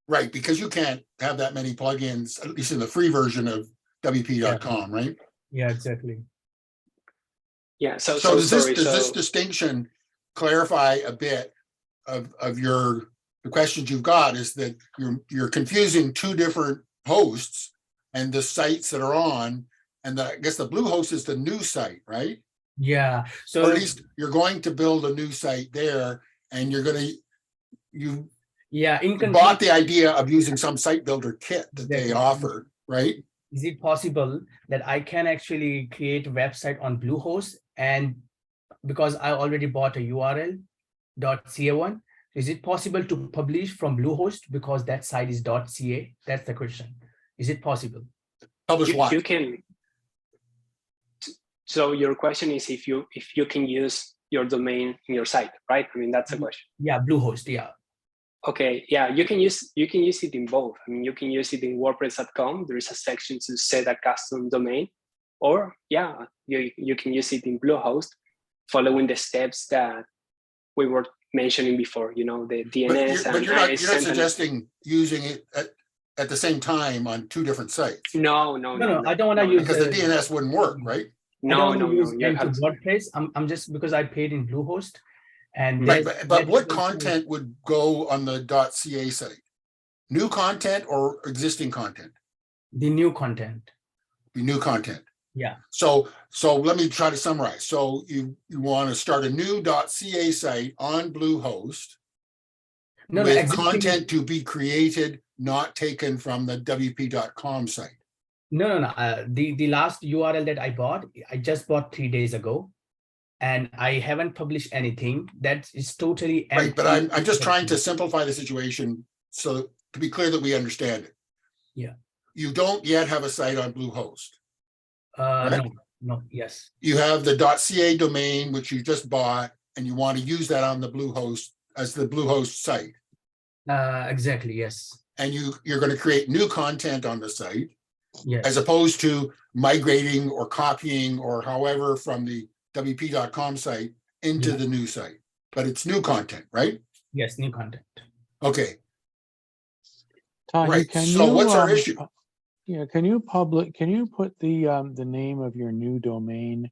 Right, because you can't have that many plugins, at least in the free version of WP.com, right? Yeah, exactly. Yeah. So does this distinction clarify a bit of the questions you've got? Is that you're confusing two different hosts and the sites that are on, and I guess the Bluehost is the new site, right? Yeah. So or at least you're going to build a new site there, and you bought the idea of using some site builder kit that they offer, right? Is it possible that I can actually create a website on Bluehost, and because I already bought a URL .ca one, is it possible to publish from Bluehost because that site is .ca? That's the question. Is it possible? Publish what? You can. So your question is if you can use your domain in your site, right? I mean, that's the question. Yeah, Bluehost. Yeah. Okay. Yeah, you can use it in both. I mean, you can use it in WordPress.com. There is a section to set a custom domain, or yeah, you can use it in Bluehost, following the steps that we were mentioning before. You know, the DNS. But you're not suggesting using it at the same time on two different sites. No. I don't want to use because the DNS wouldn't work, right? No. WordPress. I'm just because I paid in Bluehost, and right. But what content would go on the .ca site? New content or existing content? The new content. The new content. Yeah. So let me try to summarize. So you want to start a new .ca site on Bluehost with content to be created, not taken from the WP.com site. No. The last URL that I just bought 3 days ago, and I haven't published anything. That is totally empty. Right, but I'm just trying to simplify the situation so to be clear that we understand it. Yeah. You don't yet have a site on Bluehost. No, yes. You have the .ca domain, which you just bought, and you want to use that on the Bluehost as the Bluehost site. Exactly, yes. And you're going to create new content on the site, yes, as opposed to migrating or copying or however from the WP.com site into the new site. But it's new content, right? Yes, new content. Okay. Right. So what's our issue? Yeah, can you put the name of your new domain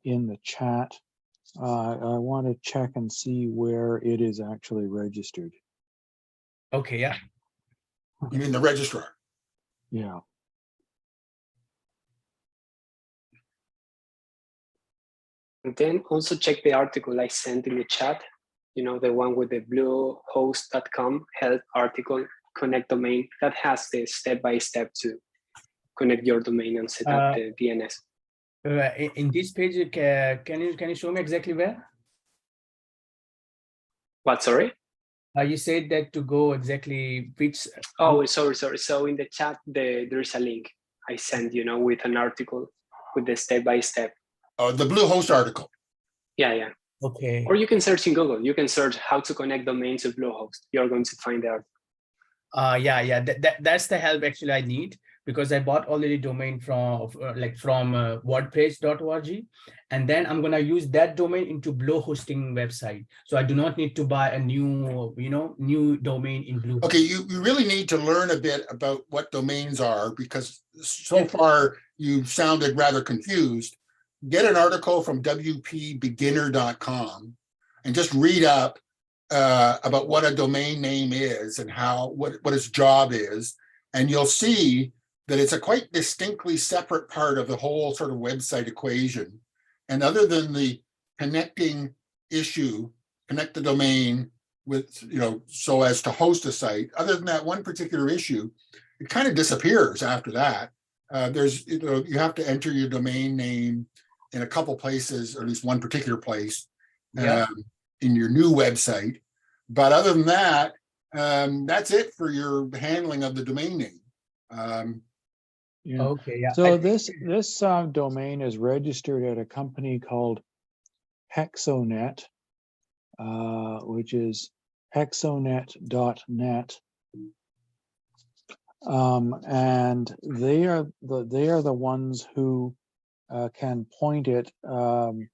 in the chat? I want to check and see where it is actually registered. Okay, yeah. You mean the registrar? Yeah. And then also check the article I sent in the chat, you know, the one with the bluehost.com help article, connect domain, that has the step-by-step to connect your domain and set up the DNS. In this page, can you show me exactly where? What, sorry? You said that to go exactly which. Oh, sorry. So in the chat, there is a link I sent, you know, with an article with the step-by-step. The Bluehost article. Yeah. Okay. Or you can search in Google. You can search how to connect domains to Bluehost. You're going to find the article. Yeah. That's the help actually I need, because I bought already domain from WordPress.org, and then I'm gonna use that domain into Bluehosting website. So I do not need to buy a new domain in Bluehost. Okay, you really need to learn a bit about what domains are, because so far you sounded rather confused. Get an article from wpbeginner.com and just read up about what a domain name is and what its job is, and you'll see that it's a quite distinctly separate part of the whole sort of website equation. And other than the connecting issue, connect the domain with, so as to host a site, other than that one particular issue, it kind of disappears after that. You have to enter your domain name in a couple places, or at least one particular place in your new website. But other than that, that's it for your handling of the domain name. Yeah. Okay, yeah. So this domain is registered at a company called Hexonet, which is hexonet.net. And they are the ones who can point it to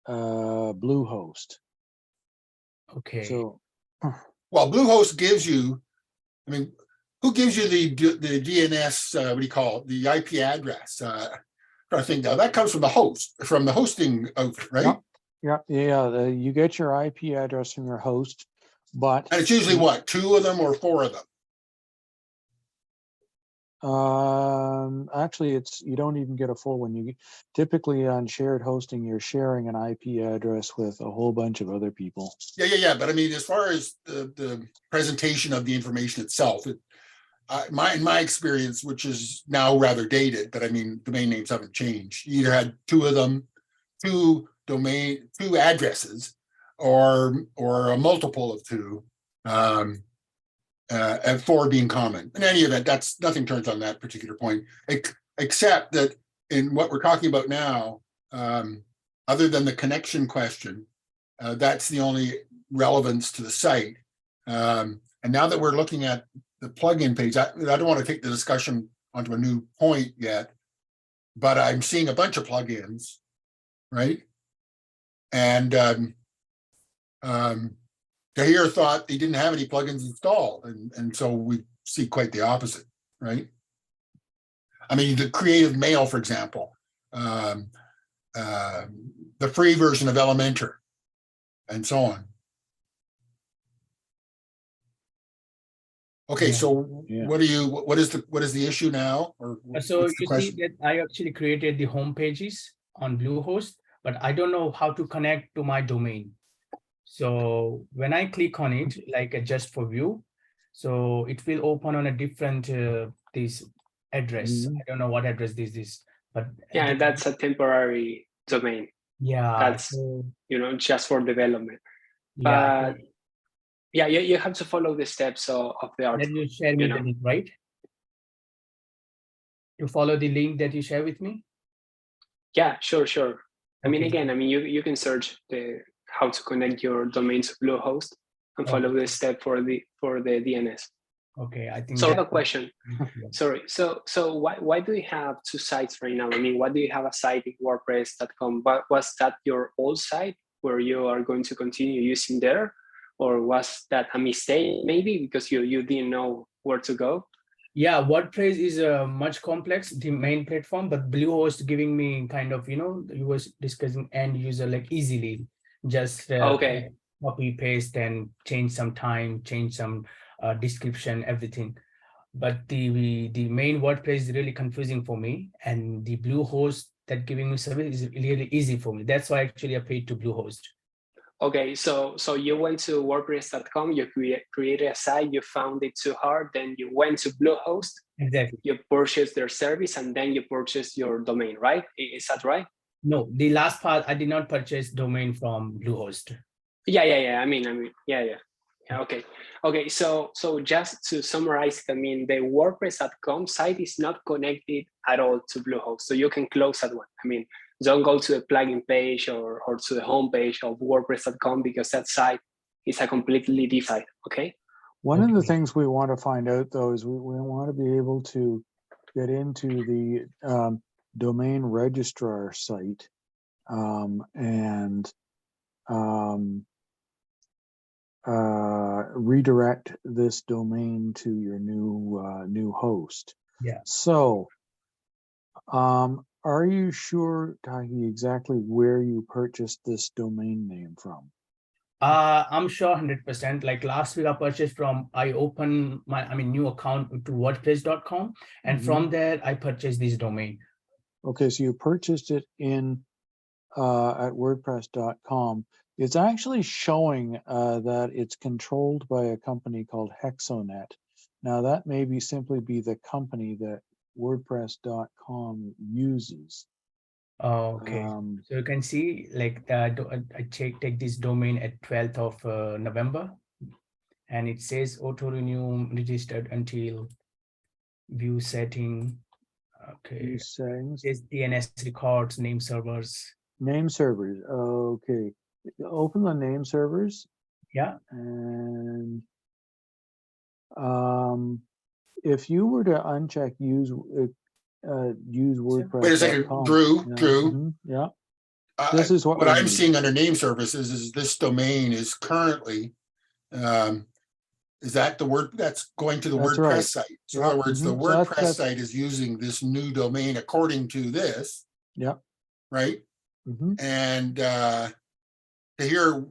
Bluehost. Okay. So Well, Bluehost gives you, I mean, who gives you the DNS, what do you call it, the IP address? I think now that comes from the host, from the hosting outfit, right? yeah. You get your IP address from your host, but And it's usually what, 2 of them or 4 of them? actually, you don't even get a full one. You typically on shared hosting, you're sharing an IP address with a whole bunch of other people. Yeah. But I mean, as far as the presentation of the information itself, in my experience, which is now rather dated, but I mean, domain names haven't changed. You either had 2 of them, 2 addresses, or a multiple of 2, and 4 being common. In any event, that's nothing turns on that particular point, except that in what we're talking about now, other than the connection question, that's the only relevance to the site. And now that we're looking at the plugin page, I don't want to take the discussion onto a new point yet, but I'm seeing a bunch of plugins, right? And Tahir thought he didn't have any plugins installed, and so we see quite the opposite, right? I mean, the Creative Mail, for example, the free version of Elementor, and so on. Okay, so what is the issue now, or So what's the you question? see that I actually created the home pages on Bluehost, but I don't know how to connect to my domain. So when I click on it, like just for view, so it will open on a different this address. I don't know what address this is, but Yeah, that's a temporary domain. yeah, That's so, just for development. yeah. But yeah, you have to follow the steps of the article. Then you share me the link, right? To follow the link that you share with me. Yeah, sure. I mean, Okay. again, you can search how to connect your domain to Bluehost and follow the step for the DNS. Okay, I think. So I have a question. Sorry. So why do you have 2 sites right now? I mean, why do you have a site in WordPress.com? Was that your old site where you are going to continue using there, or was that a mistake maybe because you didn't know where to go? Yeah, WordPress is much complex, the main platform, but Bluehost giving me kind of, you was discussing end user like easily, just Okay. copy, paste, and change some time, change some description, everything. But the main WordPress is really confusing for me, and the Bluehost that giving me service is really easy for me. That's why actually I paid to Bluehost. Okay, so you went to WordPress.com, you created a site, you found it too hard, then you went to Bluehost. Exactly. You purchased their service, and then you purchased your domain, right? Is that right? No, the last part, I did not purchase domain from Bluehost. Yeah. I mean, yeah. Okay. So just to summarize, I mean, the WordPress.com site is not connected at all to Bluehost, so you can close that one. I mean, don't go to the plugin page or to the home page of WordPress.com because that site is a completely different site. Okay. One of the things we want to find out, though, is we want to be able to get into the domain registrar site and redirect this domain to your new host. Yeah. So, are you sure, Tahi, exactly where you purchased this domain name from? I'm sure 100%. Like last week, I opened my new account to WordPress.com, and from there I purchased this domain. Okay, so you purchased it in at WordPress.com. It's actually showing that it's controlled by a company called Hexonet. Now that may simply be the company that WordPress.com uses. Oh, okay. So you can see like I take this domain at 12th of November, and it says auto renew registered until view setting. Okay. These settings. There's DNS records, name servers. Name servers. Okay. Open the name servers. Yeah. And if you were to uncheck use WordPress. Wait a second, Drew. Yeah. This is what I'm seeing under name services is this domain is currently, is that the word that's going to the That's WordPress right. site? So in other words, the WordPress site is using this new domain according to this. Yeah. Right. And here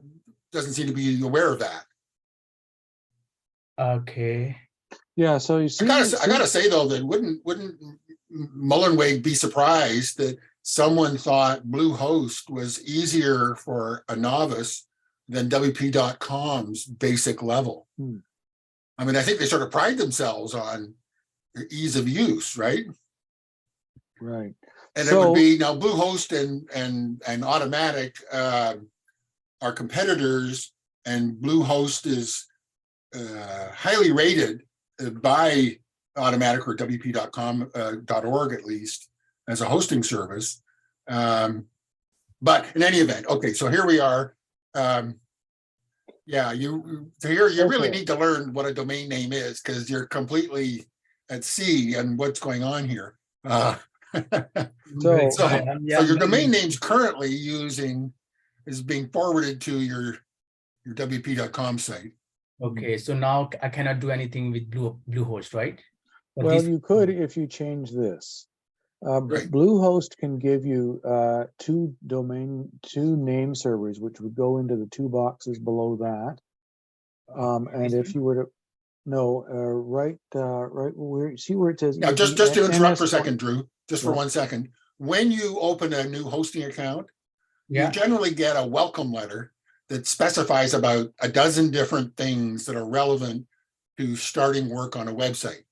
doesn't seem to be aware of that. Okay. Yeah. So you see, I gotta say though that wouldn't Mullenweg be surprised that someone thought Bluehost was easier for a novice than WP.com's basic level. I mean, I think they sort of pride themselves on their ease of use, right? Right. And so, it would be now Bluehost and Automatic are competitors, and Bluehost is highly rated by Automatic or WP.com.org at least as a hosting service. But in any event, okay, so here we are. Yeah, you really need to learn what a domain name is because you're completely at sea and what's going on here. So your domain name's currently is being forwarded to your WP.com site. Okay, so now I cannot do anything with Bluehost, right? But well, you could if you change this. Right. Bluehost can give you two name servers, which would go into the two boxes below that. And if you were to right where see where it says. Now, just to interrupt for a second, Drew, just for 1 second. When you open a new hosting account, you generally get a welcome letter that specifies about a dozen different things that are relevant to starting work on a website.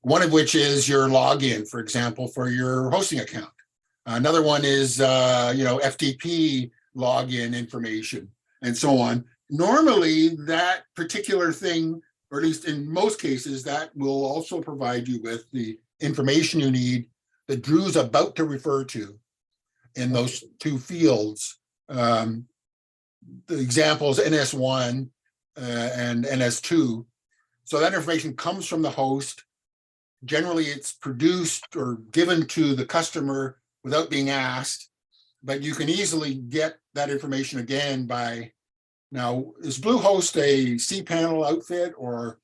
One of which is your login, for example, for your hosting account. Another one is, FTP login information and so on. Normally, that particular thing, or at least in most cases, that will also provide you with the information you need that Drew's about to refer to in those two fields. The examples NS1 and NS2. So that information comes from the host. Generally, it's produced or given to the customer without being asked, but you can easily get that information again by, now, is Bluehost a cPanel outfit or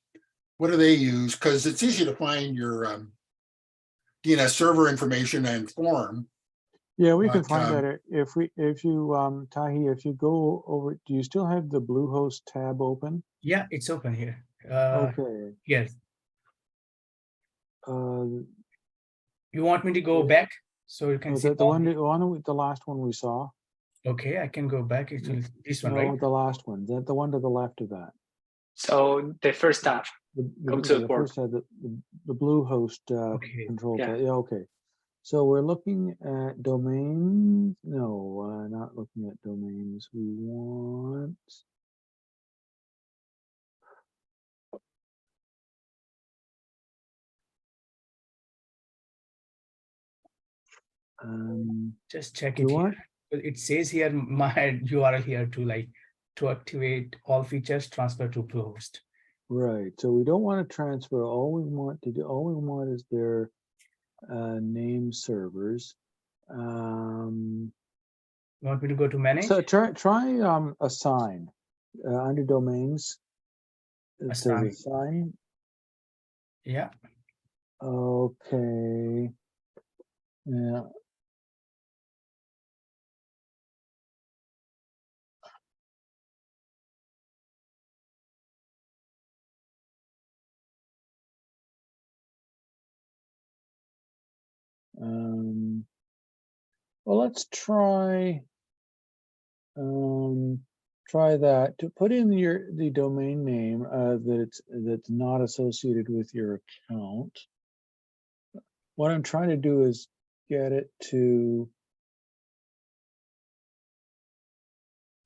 what do they use? Because it's easy to find your DNS server information and form. Yeah, we can find that if you Tahi, if you go over, do you still have the Bluehost tab open? Yeah, it's open here. Okay. Yes. You want me to go back so you can see the last one we saw? Okay, I can go back. It's this one, right? The last one. The one to the left of that. So the first tab. Go to the first tab, the Bluehost control tab. Yeah, okay. So we're looking at domains. No, not looking at domains. We want. Just check it here. It says here my URL here to activate all features, transfer to Bluehost. Right. So we don't want to transfer. All we want is their name servers. You want me to go to manage? So try assign under domains. It says assign. Yeah. Okay. Yeah. Well, let's try that. To put in the domain name that's not associated with your account. What I'm trying to do is get it to,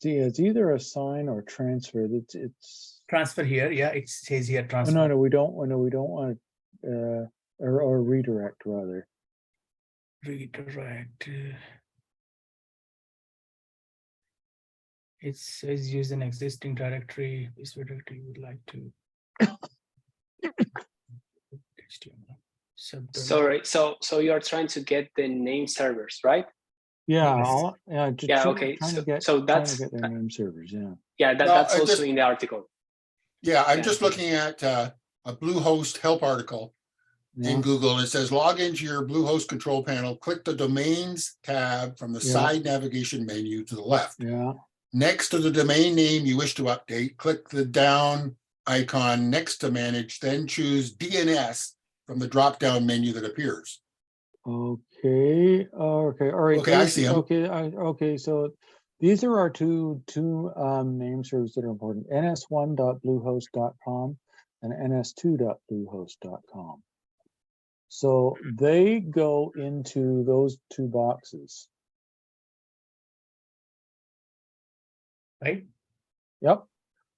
see, it's either assign or transfer. It's Transfer here. Yeah, it says here oh, transfer. no, we don't want or redirect rather. Redirect. It says use an existing directory. This directory you would like to. HTML. Sorry, so you're trying to get the name servers, right? Yeah, Yes. Yeah, okay. Trying to get their name servers. Yeah. Yeah, that's also in the article. Yeah, I'm Yeah. just looking at a Bluehost help article in Yeah. Google, and it says log into your Bluehost control panel, click the domains tab from the Yeah. side navigation menu to the left. Yeah. Next to the domain name you wish to update, click the down icon next to manage, then choose DNS from the drop-down menu that appears. Okay. Okay. All right. Okay, I see 'em. Okay. Okay. So these are our two name servers that are important: ns1.bluehost.com and ns2.bluehost.com. So they go into those two boxes. Right. Yep.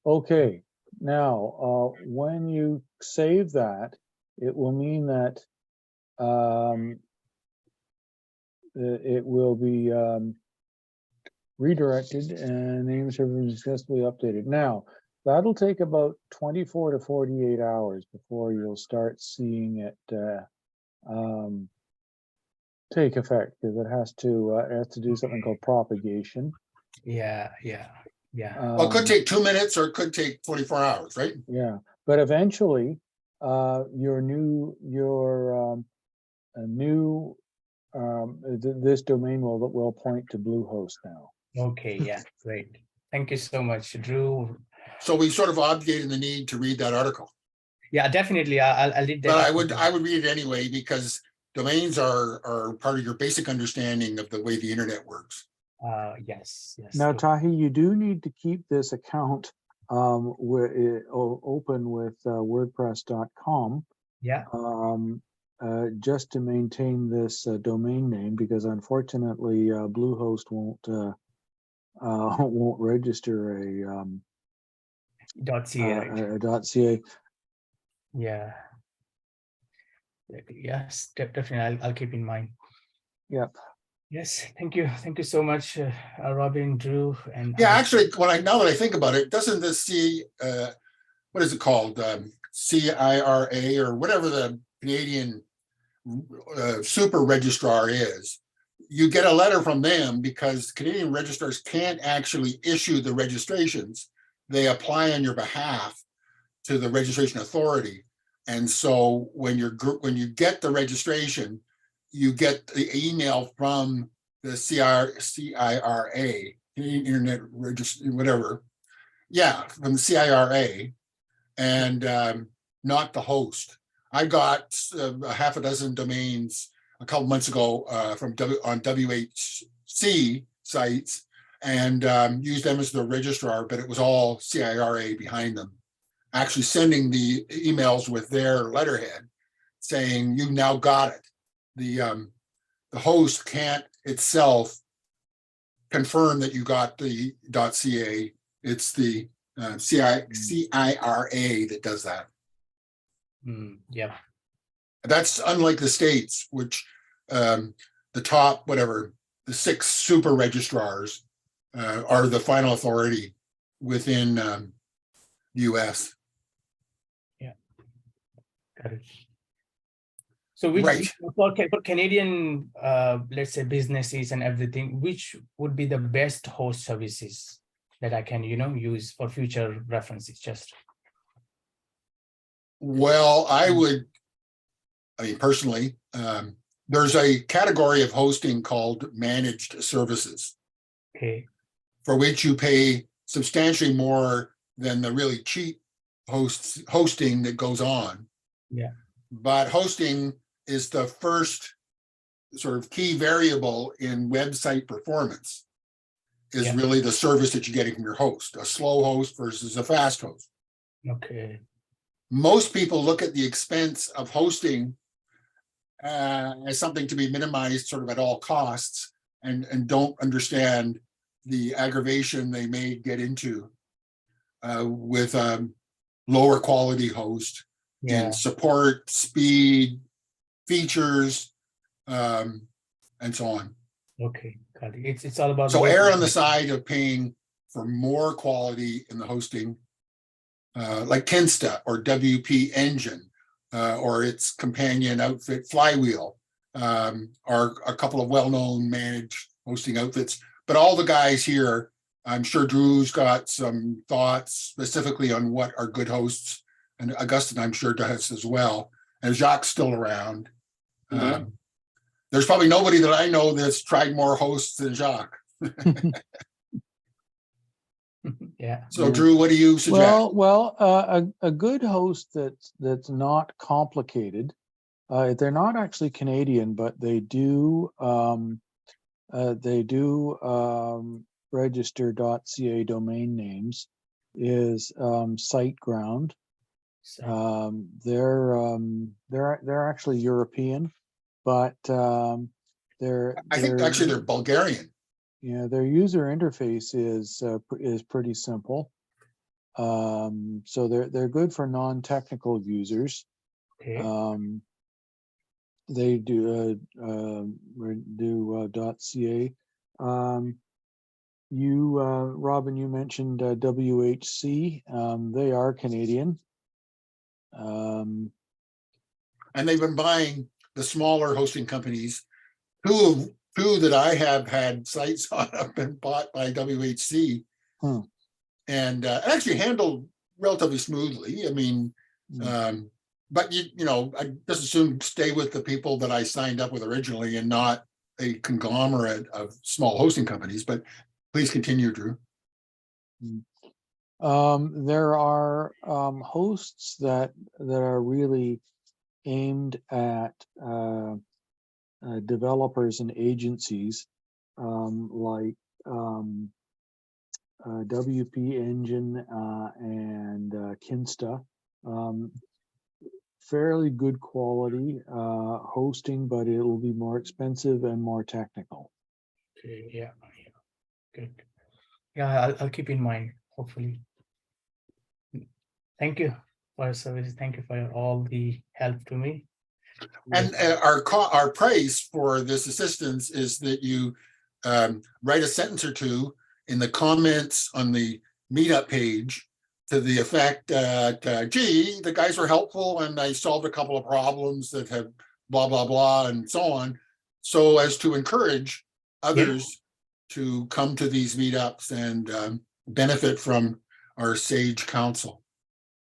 Okay. Now, when you save that, it will mean that it will be redirected and name server successfully updated. Now, that'll take about 24 to 48 hours before you'll start seeing it take effect, because it has to do something called propagation. Yeah. Well, it could take 2 minutes or it could take 24 hours, right? Yeah, but eventually, this domain will point to Bluehost now. Okay. Yeah. Great. Thank you so much, Drew. So we sort of obviated the need to read that article. Yeah, definitely. I'll read that. But I would read it anyway, because domains are part of your basic understanding of the way the internet works. Yes. Now, Tahi, you do need to keep this account open with WordPress.com. Yeah. Just to maintain this domain name, because unfortunately Bluehost won't register a .ca. .ca. Yeah. Yes, definitely. I'll keep in mind. Yep. Yes. Thank you so much, Robin, Drew, and Yeah, actually, now that I think about it, doesn't the what is it called? CIRA or whatever the Canadian super registrar is, you get a letter from them, because Canadian registrars can't actually issue the registrations. They apply on your behalf to the registration authority. And so when you get the registration, you get the email from the CIRA, Internet Register, whatever. Yeah, from the CIRA, and not the host. I got a half a dozen domains a couple months ago on WHC sites, and used them as the registrar, but it was all CIRA behind them, actually sending the emails with their letterhead saying you now got it. The host can't itself confirm that you got the .ca. It's the CIRA that does that. Yeah. That's unlike the States, which the top, the 6 super registrars are the final authority within the US. Yeah. Got it. So Right. for Canadian, let's say businesses and everything, which would be the best host services that I can, use for future references? Just. Well, personally, there's a category of hosting called managed services. Okay. For which you pay substantially more than the really cheap hosting that goes on. Yeah. But hosting is the first sort of key variable in website performance, is really the service that you're getting from your host, a slow host versus a fast host. Okay. Most people look at the expense of hosting as something to be minimized sort of at all costs, and don't understand the aggravation they may get into with lower quality host Yeah. in support, speed, features, and so on. Okay. Got it. It's all about. So err on the side of paying for more quality in the hosting, like Kinsta or WP Engine, or its companion outfit Flywheel, are a couple of well-known managed hosting outfits. But all the guys here, I'm sure Drew's got some thoughts specifically on what are good hosts, and Agustin, I'm sure, does as well. And Jacques still around. There's probably nobody that I know that's tried more hosts than Jacques. Yeah. So Drew, what do you suggest? A good host that's not complicated. They're not actually Canadian, but they do register .ca domain names. Is SiteGround. They're actually European, but I think actually they're Bulgarian. Yeah, their user interface is pretty simple. So they're good for non-technical users. Okay. They do .ca. Robin, you mentioned WHC. They are Canadian. And they've been buying the smaller hosting companies. Two that I have had sites on have been bought by WHC, and actually handled relatively smoothly. I mean, but you know, I just assume stay with the people that I signed up with originally, and not a conglomerate of small hosting companies. But please continue, Drew. There are hosts that are really aimed at developers and agencies, like WP Engine and Kinsta. Fairly good quality hosting, but it will be more expensive and more technical. Okay. Yeah. Good. Yeah, I'll keep in mind. Hopefully. Thank you for your services. Thank you for all the help to me. And our price for this assistance is that you write a sentence or two in the comments on the Meetup page to the effect that, gee, the guys were helpful and I solved a couple of problems that have blah, blah, blah, and so on, so as to encourage others to come to these meetups and benefit from our sage counsel.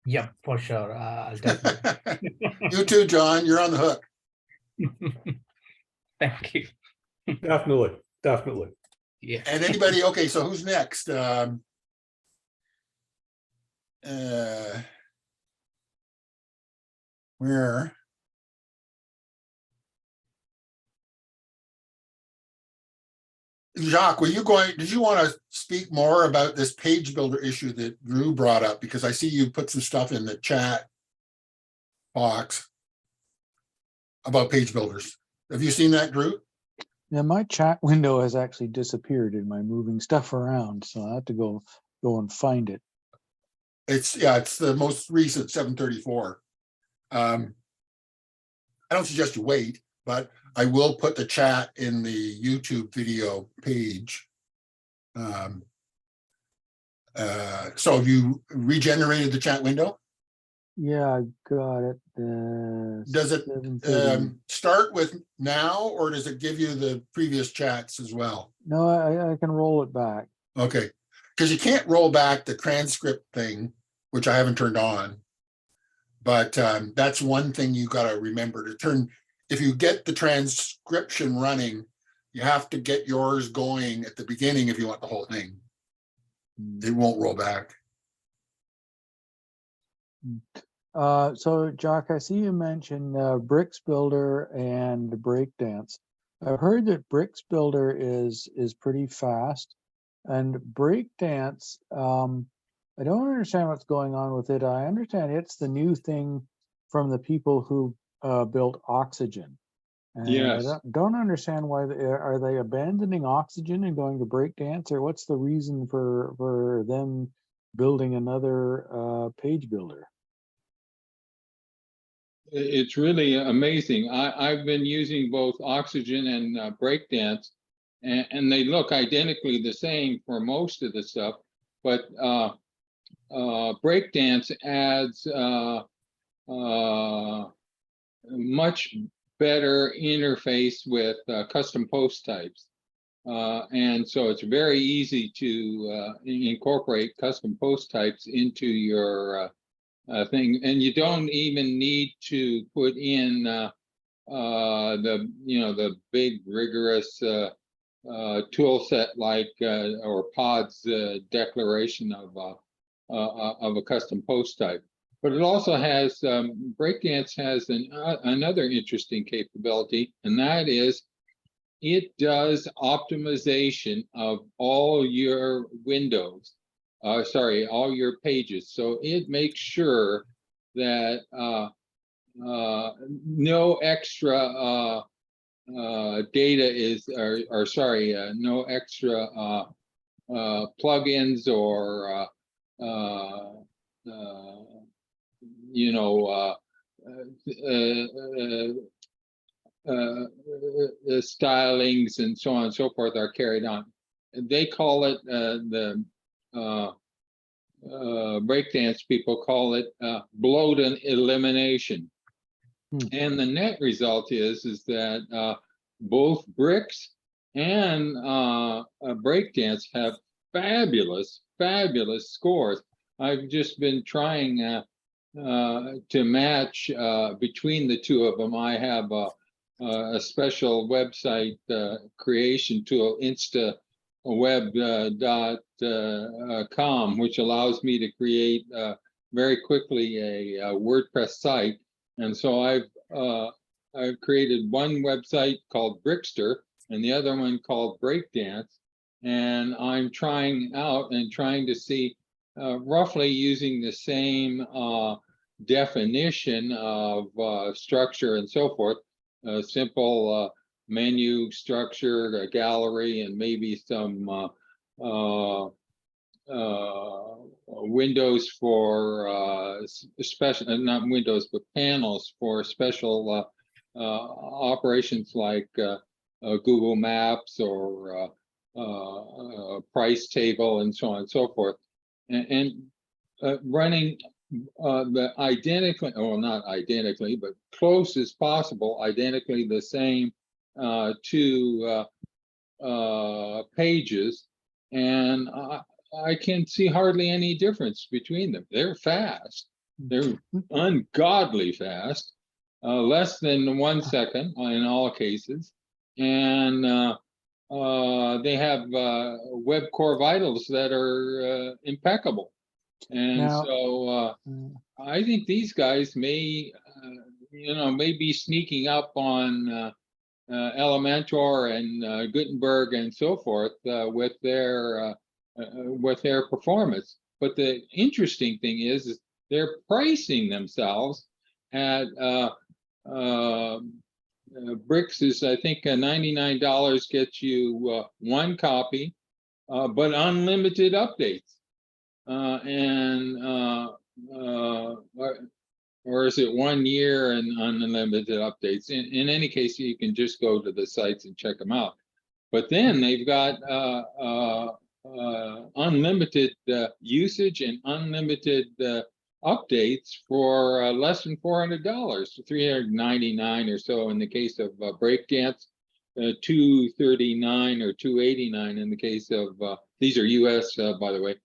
Yeah, for sure. I'll definitely. You too, John. You're on the hook. Thank you. Definitely. Yeah. And anybody? Okay, so who's next? Where? Jacques, were you going? Did you want to speak more about this page builder issue that Drew brought up? Because I see you put some stuff in the chat box about page builders. Have you seen that, Drew? Yeah, my chat window has actually disappeared in my moving stuff around, so I have to go and find it. It's the most recent 734. I don't suggest you wait, but I will put the chat in the YouTube video page. So have you regenerated the chat window? Yeah, I got it. Does it start with now, or does it give you the previous chats as well? No, I can roll it back. Okay, because you can't roll back the transcript thing, which I haven't turned on. But that's one thing you got to remember to turn. If you get the transcription running, you have to get yours going at the beginning if you want the whole thing. It won't roll back. So, Jacques, I see you mentioned Bricks Builder and Breakdance. I've heard that Bricks Builder is pretty fast, and Breakdance, I don't understand what's going on with it. I understand it's the new thing from the people who built Oxygen. And Yes. I don't understand why are they abandoning Oxygen and going to Breakdance, or what's the reason for them building another page builder? It's really amazing. I've been using both Oxygen and Breakdance, and they look identically the same for most of the stuff, but Breakdance adds much better interface with custom post types. And so it's very easy to incorporate custom post types into your thing, and you don't even need to put in the big rigorous tool set like or Pod's declaration of a custom post type. But it also has Breakdance has another interesting capability, and that is it does optimization of all your windows. All your pages. So it makes sure that no extra data is, no extra plugins or stylings and so on and so forth are carried on. They call it Breakdance people call it bloat and elimination. And the net result is that both Bricks and Breakdance have fabulous scores. I've just been trying to match between the two of them. I have a special website creation tool, instaweb.com, which allows me to create very quickly a WordPress site. And so I've created one website called Brickster and the other one called Breakdance. And I'm trying to see roughly using the same definition of structure and so forth, simple menu structure, a gallery, and maybe some windows for special, not windows, but panels for special operations like Google Maps or price table and so on and so forth, and running the identically, or not identically, but close as possible, identically the same two pages, and I can see hardly any difference between them. They're fast. They're ungodly fast, less than 1 second in all cases, and they have web core vitals that are impeccable. And Now, so I think these guys may, may be sneaking up on Elementor and Gutenberg and so forth with their performance. But the interesting thing is they're pricing themselves at Bricks is, I think, $99 gets you one copy, but unlimited updates. Or is it 1 year and unlimited updates? In any case, you can just go to the sites and check them out. But then they've got unlimited usage and unlimited updates for less than $400, $399 or so in the case of Breakdance, $239 or $289 in the case of these are US, by the way,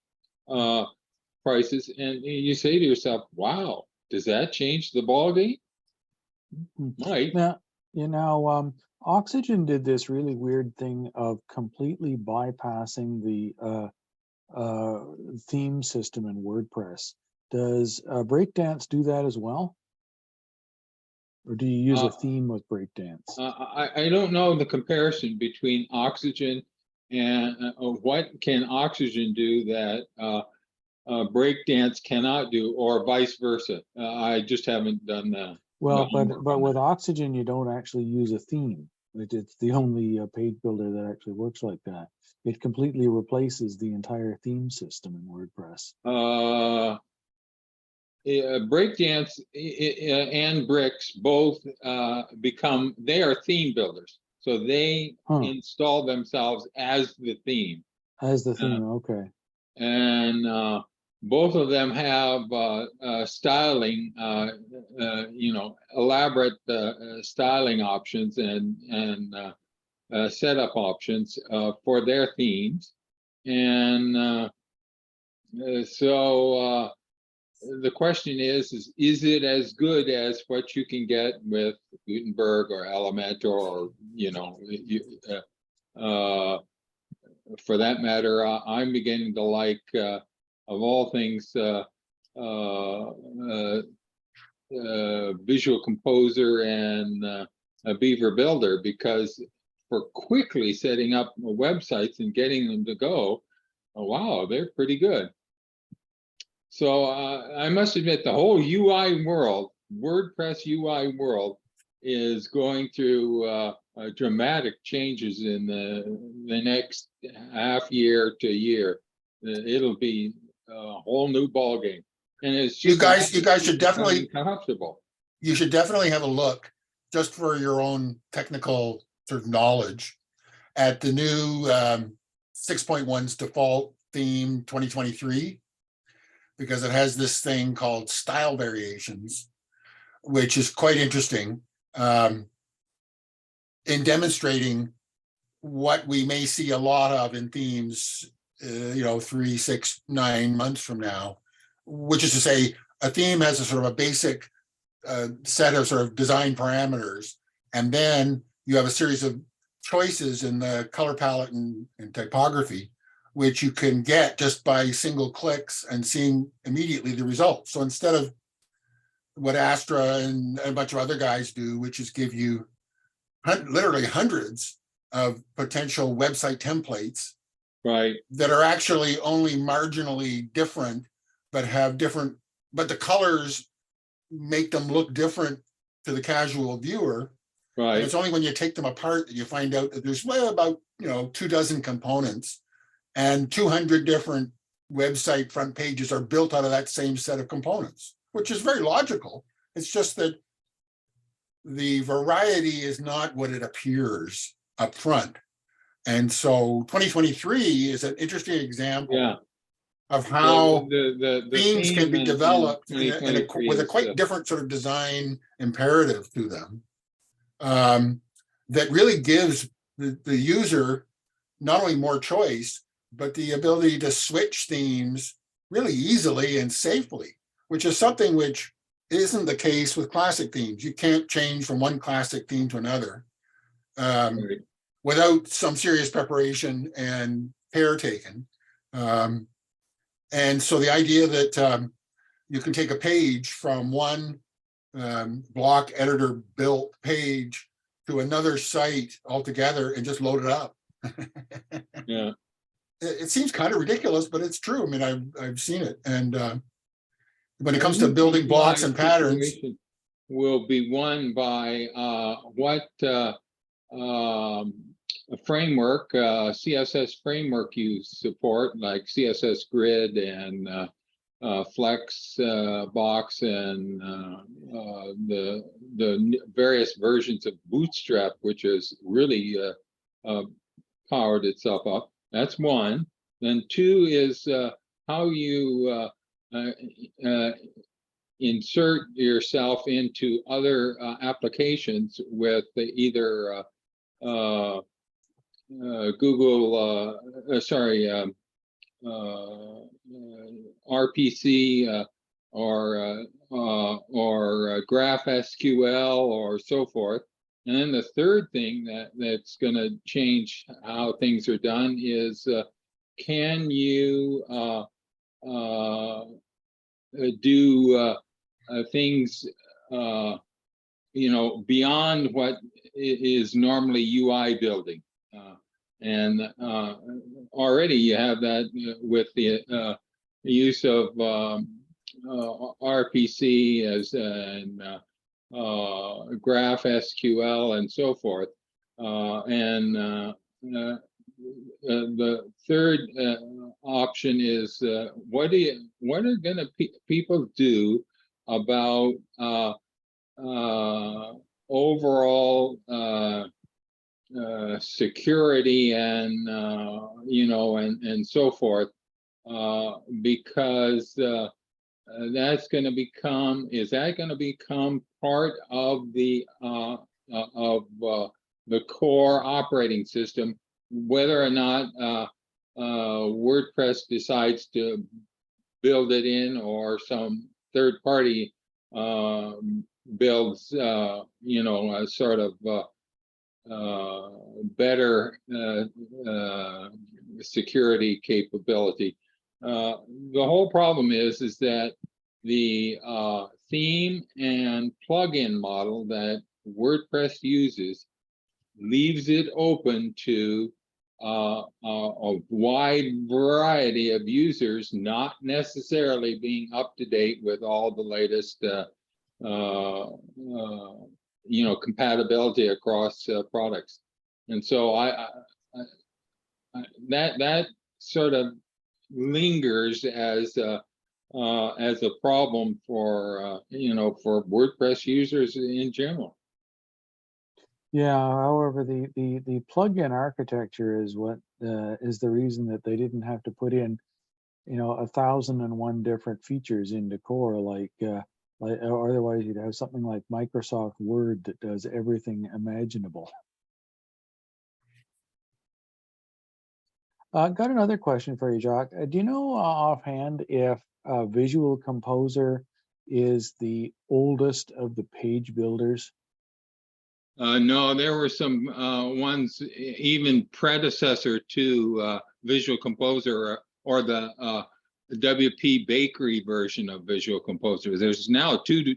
prices. And you say to yourself, wow, does that change the ballgame? Might. Now, Oxygen did this really weird thing of completely bypassing the theme system in WordPress. Does Breakdance do that as well? Or do you use a theme with Breakdance? I don't know the comparison between Oxygen and what can Oxygen do that Breakdance cannot do, or vice versa. I just haven't done that. Well, but with Oxygen, you don't actually use a theme. It's the only page builder that actually works like that. It completely replaces the entire theme system in WordPress. Breakdance and Bricks both they are theme builders. So they install themselves as the theme. As the theme, okay. And both of them have styling, elaborate styling options and setup options for their themes. And so the question is it as good as what you can get with Gutenberg or Elementor or, for that matter, I'm beginning to like, of all things, Visual Composer and Beaver Builder, because for quickly setting up websites and getting them to go, wow, they're pretty good. So I must admit, the whole UI world, WordPress UI world, is going through dramatic changes in the next half year to year. It'll be a whole new ballgame, and it's You guys should definitely comfortable. You should definitely have a look, just for your own technical sort of knowledge, at the new 6.1's default theme 2023. Because it has this thing called style variations, which is quite interesting in demonstrating what we may see a lot of in themes, 3, 6, 9 months from now, which is to say a theme has a sort of a basic set of sort of design parameters, and then you have a series of choices in the color palette and typography, which you can get just by single clicks and seeing immediately the results. So instead of what Astra and a bunch of other guys do, which is give you literally hundreds of potential website templates, right, that are actually only marginally different, but the colors make them look different to the casual viewer. right. And it's only when you take them apart that you find out that there's about 24 components, and 200 different website front pages are built out of that same set of components, which is very logical. It's just that the variety is not what it appears up front. And so 2023 is an interesting example of how the themes can be developed with a quite is, different sort of design imperative to them, that really gives the user not only more choice, but the ability to switch themes really easily and safely, which is something which isn't the case with classic themes. You can't change from one classic theme to another without some serious preparation and care taken. And so the idea that you can take a page from one block editor built page to another site altogether and just load it up. yeah. It seems kind of ridiculous, but it's true. I mean, I've seen it. And when it comes to building blocks and patterns, will be won by what framework, CSS framework you support, like CSS Grid and Flex Box and the various versions of Bootstrap, which has really powered itself up. That's one. Then two is how you insert yourself into other applications with either Google, RPC or GraphSQL or so forth. And then the third thing that's going to change how things are done is can you do things beyond what is normally UI building, and already you have that with the use of RPC as graph SQL and so forth. The third option is what are going to people do about overall security and and so forth, because that's going to become, is that going to become part of the core operating system, whether or not WordPress decides to build it in, or some third party builds a sort of better security capability. The whole problem is that the theme and plugin model that WordPress uses leaves it open to a wide variety of users, not necessarily being up to date with all the latest compatibility across products. And so that sort of lingers as a problem for for WordPress users in general. Yeah, however, the plugin architecture is what is the reason that they didn't have to put in 1,001 different features into core, like or otherwise you'd have something like Microsoft Word that does everything imaginable. Got another question for you, Jacques. Do you know offhand if Visual Composer is the oldest of the page builders? No, there were some ones even predecessor to Visual Composer, or the WP Bakery version of Visual Composer. There's now two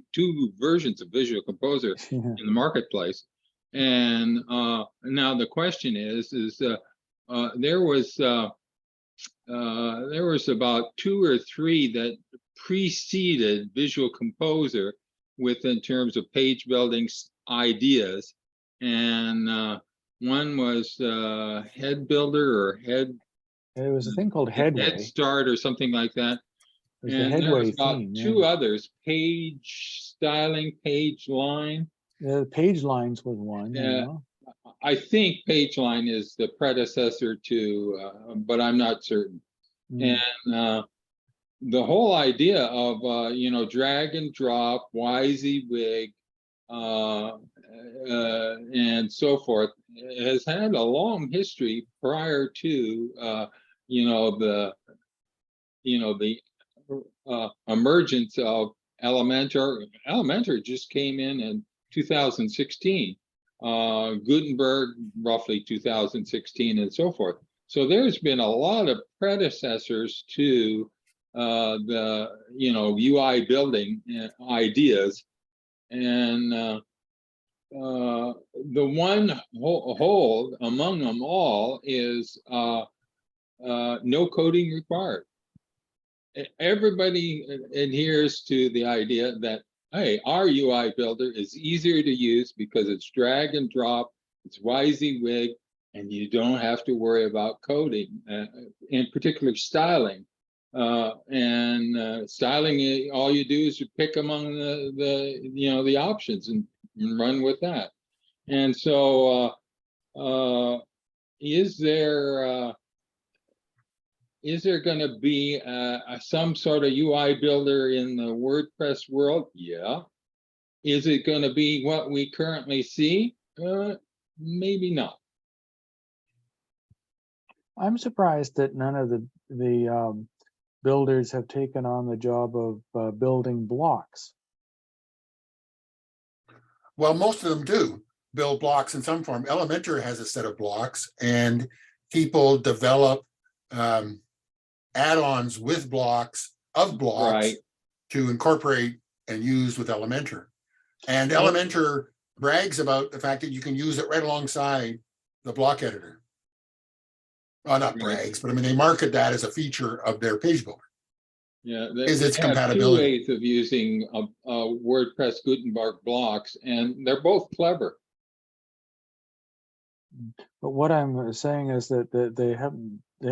versions of Visual Composer in the marketplace, and now the question is there was about 2 or 3 that preceded Visual Composer in terms of page building ideas, and one was Head Builder or Head. It was a thing called Headway. Head Start or something like that. It was the And Headway there was about theme, 2 others: Page Styling, Page Line. Page Lines was one. I think Page Line is the predecessor to, but I'm not certain. And the whole idea of drag and drop, WYSIWYG, and so forth has had a long history prior to the emergence of Elementor. Elementor just came in 2016. Gutenberg roughly 2016, and so forth. So there's been a lot of predecessors to the UI building ideas, and the one hold among them all is no coding required. Everybody adheres to the idea that, hey, our UI builder is easier to use because it's drag and drop, it's WYSIWYG, and you don't have to worry about coding, in particular styling. Styling, all you do is you pick among the options and run with that. And so, is there going to be some sort of UI builder in the WordPress world? Yeah. Is it going to be what we currently see? Maybe not. I'm surprised that none of the builders have taken on the job of building blocks. Well, most of them do build blocks in some form. Elementor has a set of blocks, and people develop add-ons with blocks Right. to incorporate and use with Elementor. And Elementor brags about the fact that you can use it right alongside the block editor. Well, not brags, but I mean, they market that as a feature of their page builder. Yeah, is its they have two compatibility. ways of using WordPress Gutenberg blocks, and they're both clever. But what I'm saying is that they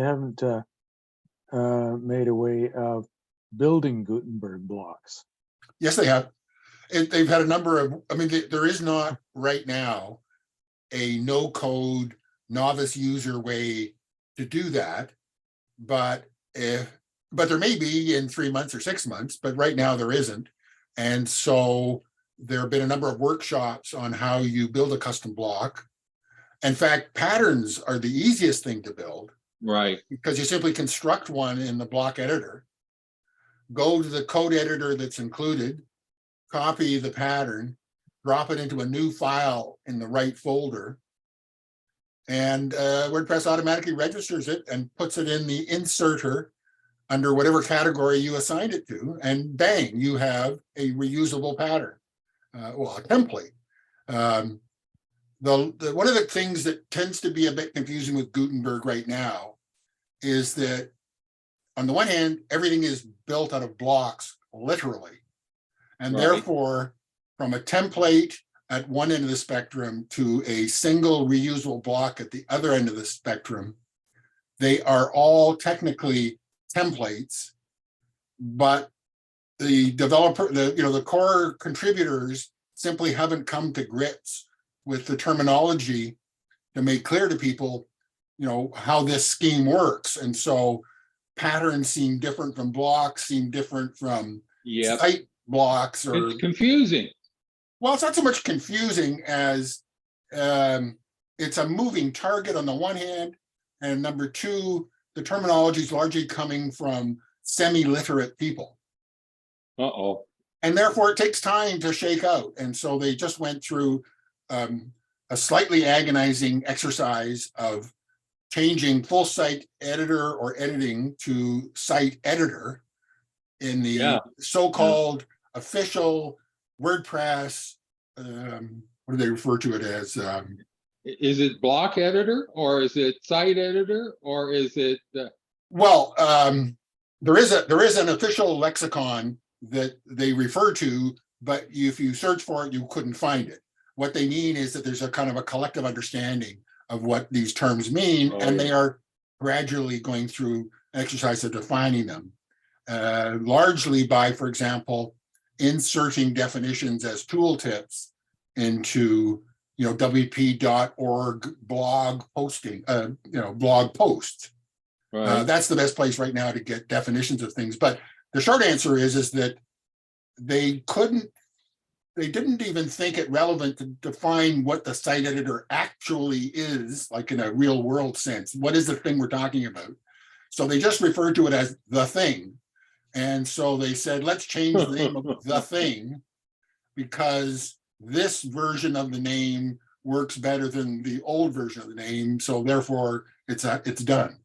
haven't made a way of building Gutenberg blocks. Yes, they have. They've had a number of, I mean, there is not right now a no-code novice user way to do that, but there may be in 3 months or 6 months, but right now there isn't. And so there have been a number of workshops on how you build a custom block. In fact, patterns are the easiest thing to build. Right. Because you simply construct one in the block editor, go to the code editor that's included, copy the pattern, drop it into a new file in the right folder, and WordPress automatically registers it and puts it in the inserter under whatever category you assigned it to, and bang, you have a reusable pattern, well, a template. One of the things that tends to be a bit confusing with Gutenberg right now is that on the one hand, everything is built out of blocks, literally. And therefore, from a template at one end of the spectrum to a single reusable block at the other end of the spectrum, they are all technically templates, but the developer, the core contributors simply haven't come to grips with the terminology to make clear to people, how this scheme works. And so patterns seem different from blocks, seem different from site blocks. Or it's confusing. Well, it's not so much confusing as it's a moving target on the one hand, and number two, the terminology is largely coming from semi-literate people. Uh-oh. And therefore it takes time to shake out. And so they just went through a slightly agonizing exercise of changing full site editor or editing to site editor in the so-called official WordPress, what do they refer to it as? Is it block editor, or is it site editor, or is it? Well, there is an official lexicon that they refer to, but if you search for it, you couldn't find it. What they mean is that there's a kind of a collective understanding of what these terms mean, and they are gradually going through an exercise of defining them, largely by, for example, inserting definitions as tooltips into wp.org blog posting, blog posts. That's the best place right now to get definitions of things. But the short answer is that they didn't even think it relevant to define what the site editor actually is, like in a real world sense. What is the thing we're talking about? So they just referred to it as the thing. And so they said, let's change the name of the thing because this version of the name works better than the old version of the name. So therefore it's done,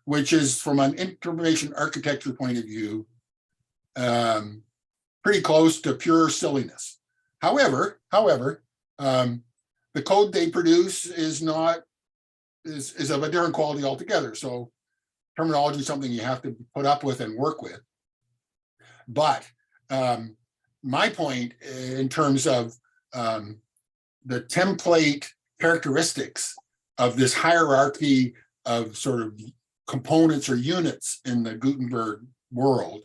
which is, from an information architecture point of view, pretty close to pure silliness. However, the code they produce is of a different quality altogether. So terminology is something you have to put up with and work with. But my point in terms of the template characteristics of this hierarchy of sort of components or units in the Gutenberg world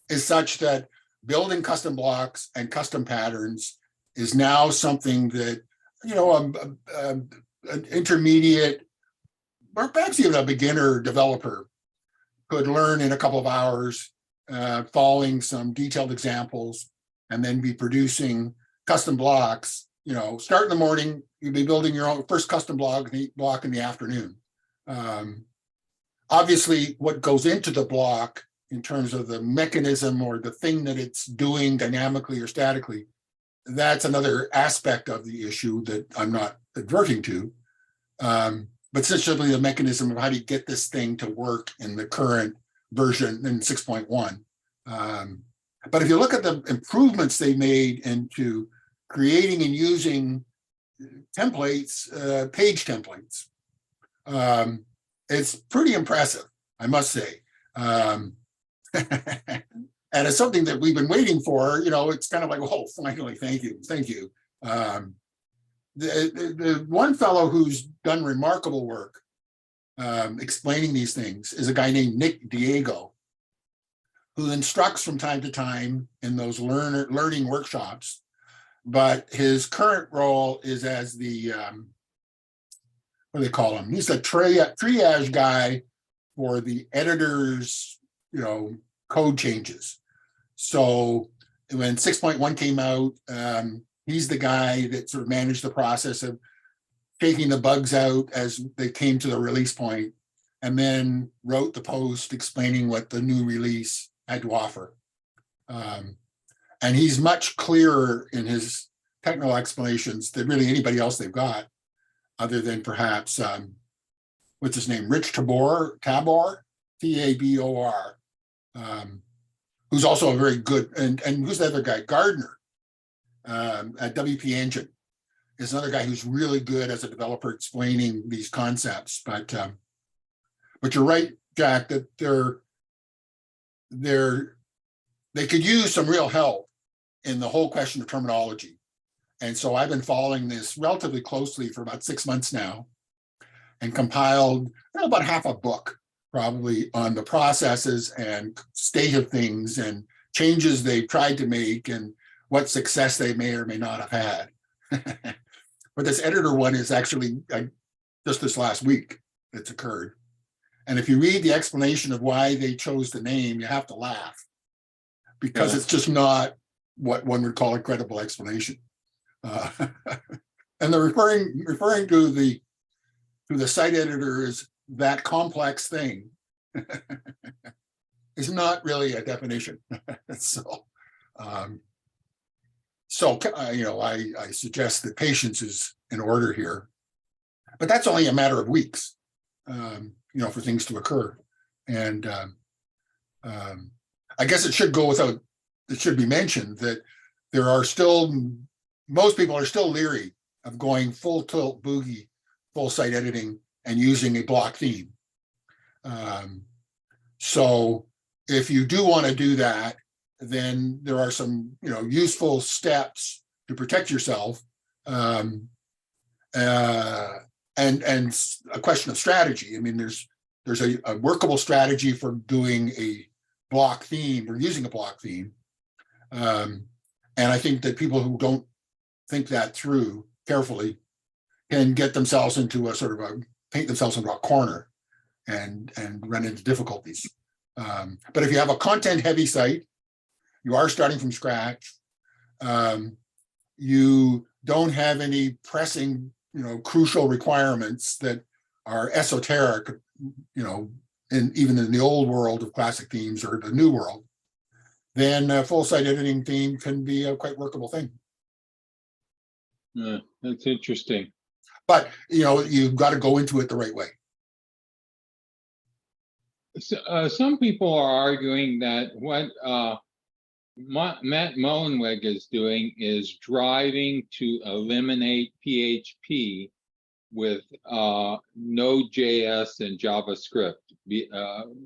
is such that building custom blocks and custom patterns is now something that, an intermediate or perhaps even a beginner developer could learn in a couple of hours, following some detailed examples, and then be producing custom blocks. Start in the morning, you'll be building your own first custom block in the afternoon. Obviously, what goes into the block in terms of the mechanism or the thing that it's doing dynamically or statically, that's another aspect of the issue that I'm not adverting to. But essentially the mechanism of how do you get this thing to work in the current version in 6.1. But if you look at the improvements they made into creating and using templates, page templates, it's pretty impressive, I must say. And it's something that we've been waiting for, it's kind of like, oh, finally, thank you. The one fellow who's done remarkable work explaining these things is a guy named Nick Diego, who instructs from time to time in those learning workshops. But his current role is as the, what do they call him? He's the triage guy for the editor's, code changes. So when 6.1 came out, he's the guy that sort of managed the process of taking the bugs out as they came to the release point, and then wrote the post explaining what the new release had to offer. And he's much clearer in his technical explanations than really anybody else they've got, other than perhaps, what's his name, Rich Tabor, T-A-B-O-R, who's also a very good, and who's the other guy, Gardner, at WP Engine, is another guy who's really good as a developer explaining these concepts. But you're right, Jack, that they could use some real help in the whole question of terminology. And so I've been following this relatively closely for about 6 months now, and compiled about half a book probably on the processes and state of things and changes they've tried to make and what success they may or may not have had. But this editor one is actually just this last week it's occurred. And if you read the explanation of why they chose the name, you have to laugh, because it's just not what one would call a credible explanation. And they're referring to the site editor as that complex thing is not really a definition. I suggest that patience is in order here, but that's only a matter of weeks, for things to occur. And I guess it should be mentioned that most people are still leery of going full tilt boogie, full site editing, and using a block theme. So if you do want to do that, then there are some, useful steps to protect yourself, and a question of strategy. I mean, there's a workable strategy for doing a block theme or using a block theme, and I think that people who don't think that through carefully can get themselves into paint themselves into a corner and run into difficulties. But if you have a content heavy site, you are starting from scratch, you don't have any pressing, crucial requirements that are esoteric, even in the old world of classic themes or the new world, then a full site editing theme can be a quite workable thing. Yeah, that's interesting. But, you've got to go into it the right way. So, some people are arguing that what Matt Mullenweg is doing is driving to eliminate PHP with Node.js and JavaScript,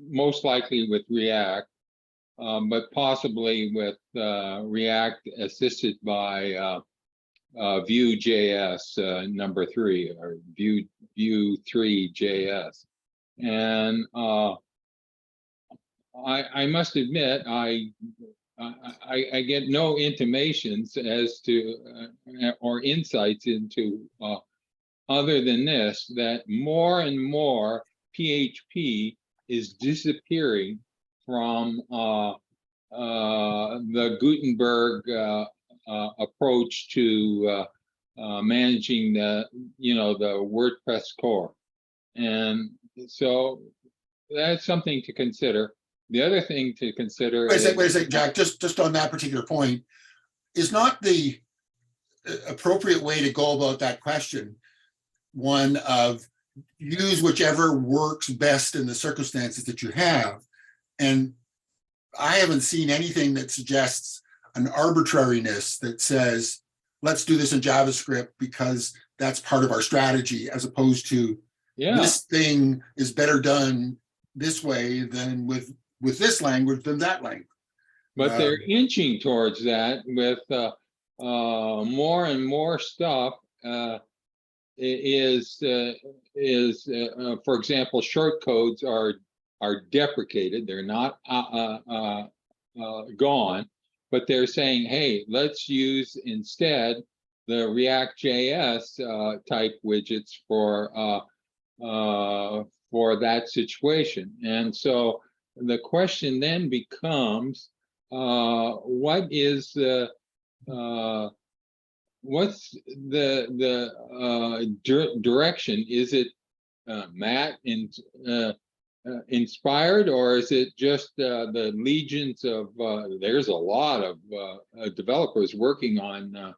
most likely with React, but possibly with React assisted by Vue.js number 3 or Vue 3.js. And I must admit, I get no intimations as to or insights into other than this, that more and more PHP is disappearing from the Gutenberg approach to managing the WordPress core. And so that's something to consider. The other thing to consider wait a second, Jack, just on that particular point, is not the appropriate way to go about that question one of use whichever works best in the circumstances that you have? And I haven't seen anything that suggests an arbitrariness that says, let's do this in JavaScript because that's part of our strategy, as opposed to this thing is better done this way than with with this language than that language. But they're inching towards that with more and more stuff. For example, short codes are deprecated. They're not gone, but they're saying, hey, let's use instead the React.js type widgets for that situation. And so the question then becomes, what is what's the direction? Is it Matt inspired, or is it just the legions of there's a lot of developers working on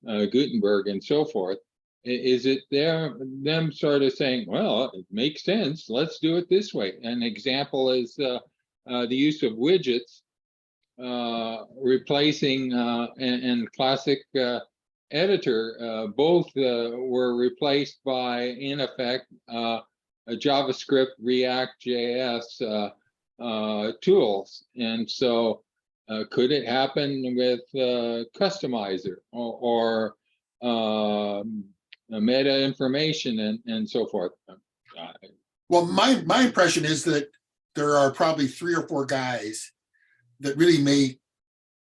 Gutenberg and so forth? Is it them sort of saying, well, it makes sense, let's do it this way? An example is the use of widgets replacing and classic editor, both were replaced by, in effect, a JavaScript React.js tools. And so could it happen with Customizer or meta information and so forth? Well, my impression is that there are probably 3 or 4 guys that really make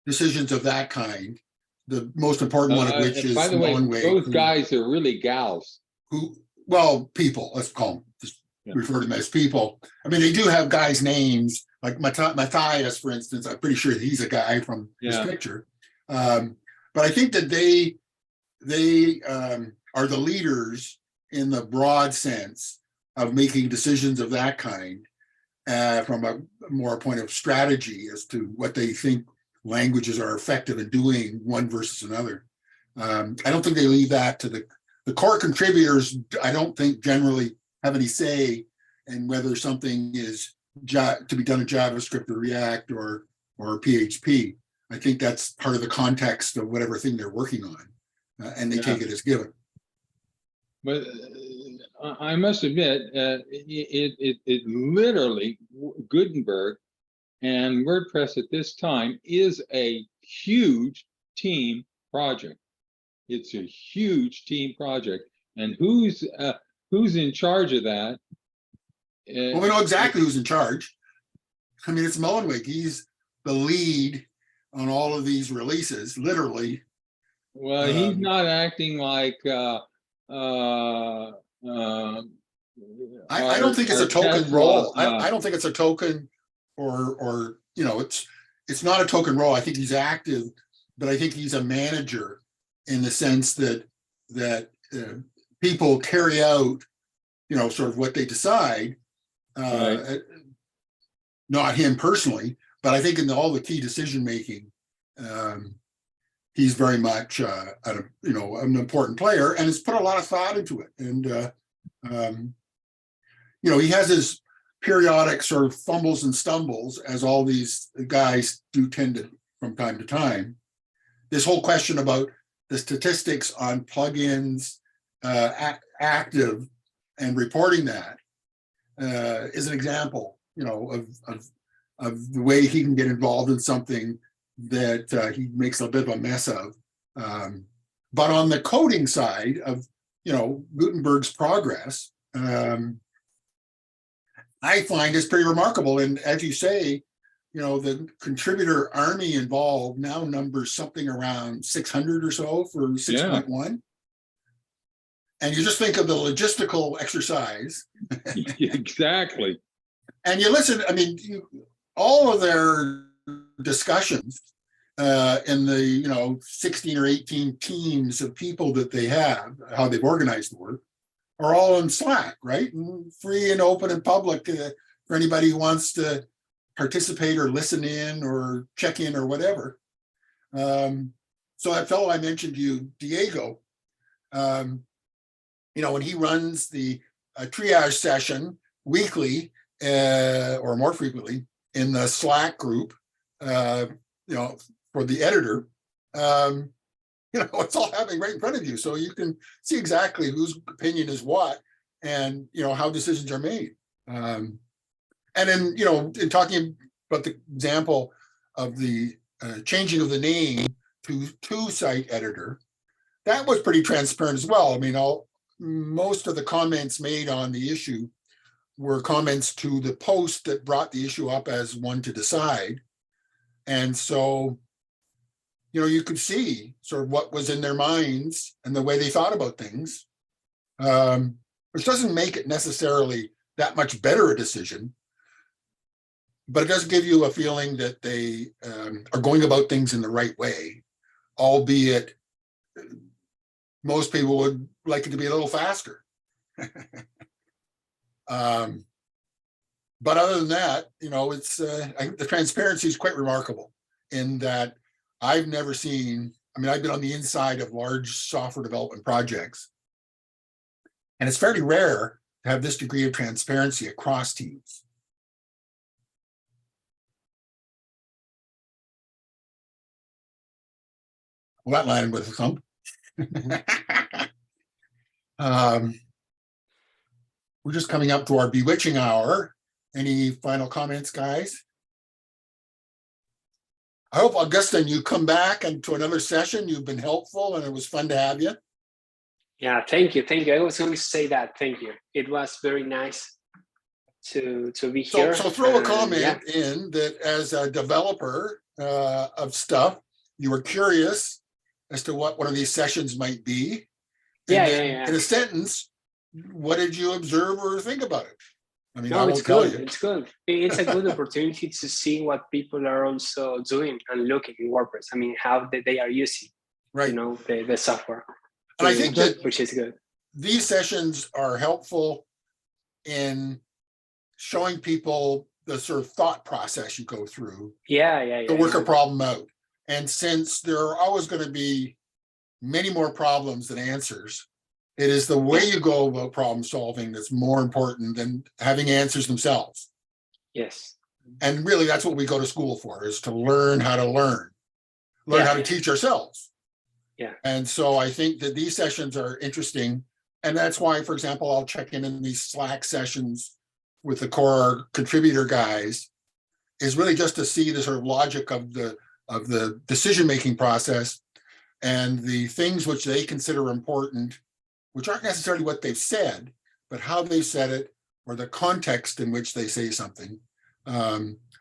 decisions of that kind. The most important one of which is, by the way, Mullenweg, those guys are really gals. Well, people, let's call them, just refer to them as people. I mean, they do have guys' names, like Matthias, for instance. I'm pretty sure he's a guy from this picture. But I think that they are the leaders in the broad sense of making decisions of that kind, from a more point of strategy as to what they think languages are effective in doing one versus another. I don't think they leave that to the core contributors. I don't think generally have any say in whether something is to be done in JavaScript or React or PHP. I think that's part of the context of whatever thing they're working on, and they take it as given. But I must admit, it literally, Gutenberg and WordPress at this time is a huge team project. It's a huge team project, and who's in charge of that? Well, we know exactly who's in charge. I mean, it's Mullenweg. He's the lead on all of these releases, literally. Well, he's not acting like I don't think it's a token role. I don't think it's a token, or it's not a token role. I think he's active, but I think he's a manager in the sense that people carry out, sort of what they decide. Right. Not him personally, but I think in all the key decision making, he's very much an important player, and has put a lot of thought into it. And he has his periodic sort of fumbles and stumbles, as all these guys do tend to from time to time. This whole question about the statistics on plugins active and reporting that is an example, of the way he can get involved in something that he makes a bit of a mess of. But on the coding side of, Gutenberg's progress, I find it's pretty remarkable. And as you say, the contributor army involved now numbers something around 600 or so for 6.1. And you just think of the logistical exercise. Exactly. And you listen, I mean, all of their discussions in the 16 or 18 teams of people that they have, how they've organized the work, are all in Slack, right? And free and open and public for anybody who wants to participate or listen in or check in or whatever. So that fellow I mentioned to you, Diego, when he runs the triage session weekly or more frequently in the Slack group, for the editor, it's all happening right in front of you. So you can see exactly whose opinion is what, and, how decisions are made. And then, in talking but the example of the changing of the name to site editor, that was pretty transparent as well. I mean, most of the comments made on the issue were comments to the post that brought the issue up as one to decide. And so, you know, you could see sort of what was in their minds and the way they thought about things, which doesn't make it necessarily that much better a decision, but it does give you a feeling that they are going about things in the right way, albeit most people would like it to be a little faster. But other than that, you know, it's the transparency is quite remarkable in that I've never seen, I mean, I've been on the inside of large software development projects, and it's fairly rare to have this degree of transparency across teams. Well, that landed with a thump. We're just coming up to our bewitching hour. Any final comments, guys? I hope, Augustin, you come back and to another session. You've been helpful and it was fun to have you. Yeah, thank you. Thank you. I was going to say that. Thank you. It was very nice to be here. So throw a comment in that as a developer of stuff, you were curious as to what one of these sessions might be. And then in a sentence, what did you observe or think about it? I mean, no, it's good. It's good. It's a good opportunity to see what people are also doing and looking in WordPress. I mean, how they are using, right, you know, the software. And I think that which is good. These sessions are helpful in showing people the sort of thought process you go through. To work a problem out. And since there are always going to be many more problems than answers, it is the way you go about problem solving that's more important than having answers themselves. Yes. And really, that's what we go to school for, is to learn how to learn how to teach ourselves. Yeah. And so I think that these sessions are interesting. And that's why, for example, I'll check in these Slack sessions with the core contributor guys, is really just to see the sort of logic of the decision-making process and the things which they consider important, which aren't necessarily what they've said, but how they said it or the context in which they say something.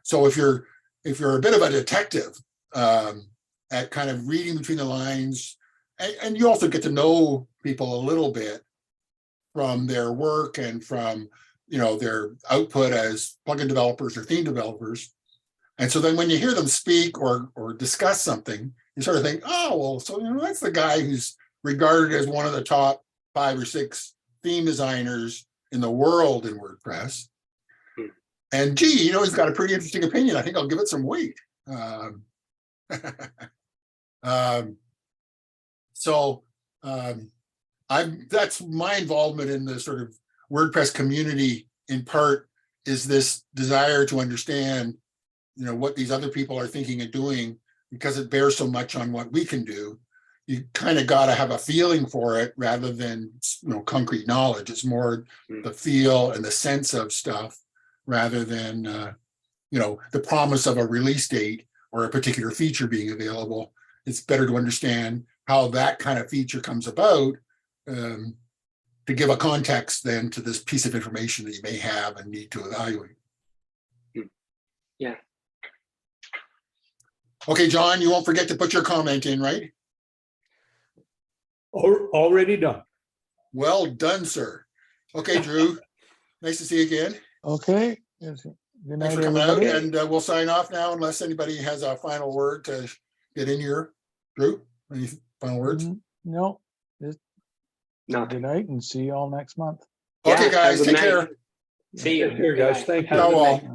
So if you're a bit of a detective at kind of reading between the lines, and you also get to know people a little bit from their work and from, you know, their output as plugin developers or theme developers. And so then when you hear them speak or discuss something, you sort of think, oh, well, so, you know, that's the guy who's regarded as one of the top 5 or 6 theme designers in the world in WordPress. And gee, you know, he's got a pretty interesting opinion. I think I'll give it some weight. That's my involvement in the sort of WordPress community, in part, is this desire to understand, you know, what these other people are thinking and doing, because it bears so much on what we can do. You kind of got to have a feeling for it rather than, you know, concrete knowledge. It's more the feel and the sense of stuff rather than, you know, the promise of a release date or a particular feature being available. It's better to understand how that kind of feature comes about to give a context then to this piece of information that you may have and need to evaluate. Yeah. Okay, John, you won't forget to put your comment in, right? Already done. Well done, sir. Okay, Drew, nice to see you again. Okay. Good night, Thanks for coming everybody. out, and we'll sign off now unless anybody has a final word to get in here. Drew, any final words? No. No. Good night and see you all next month. Okay, guys, take care. See you. Take care, guys. Thank you. Ciao all.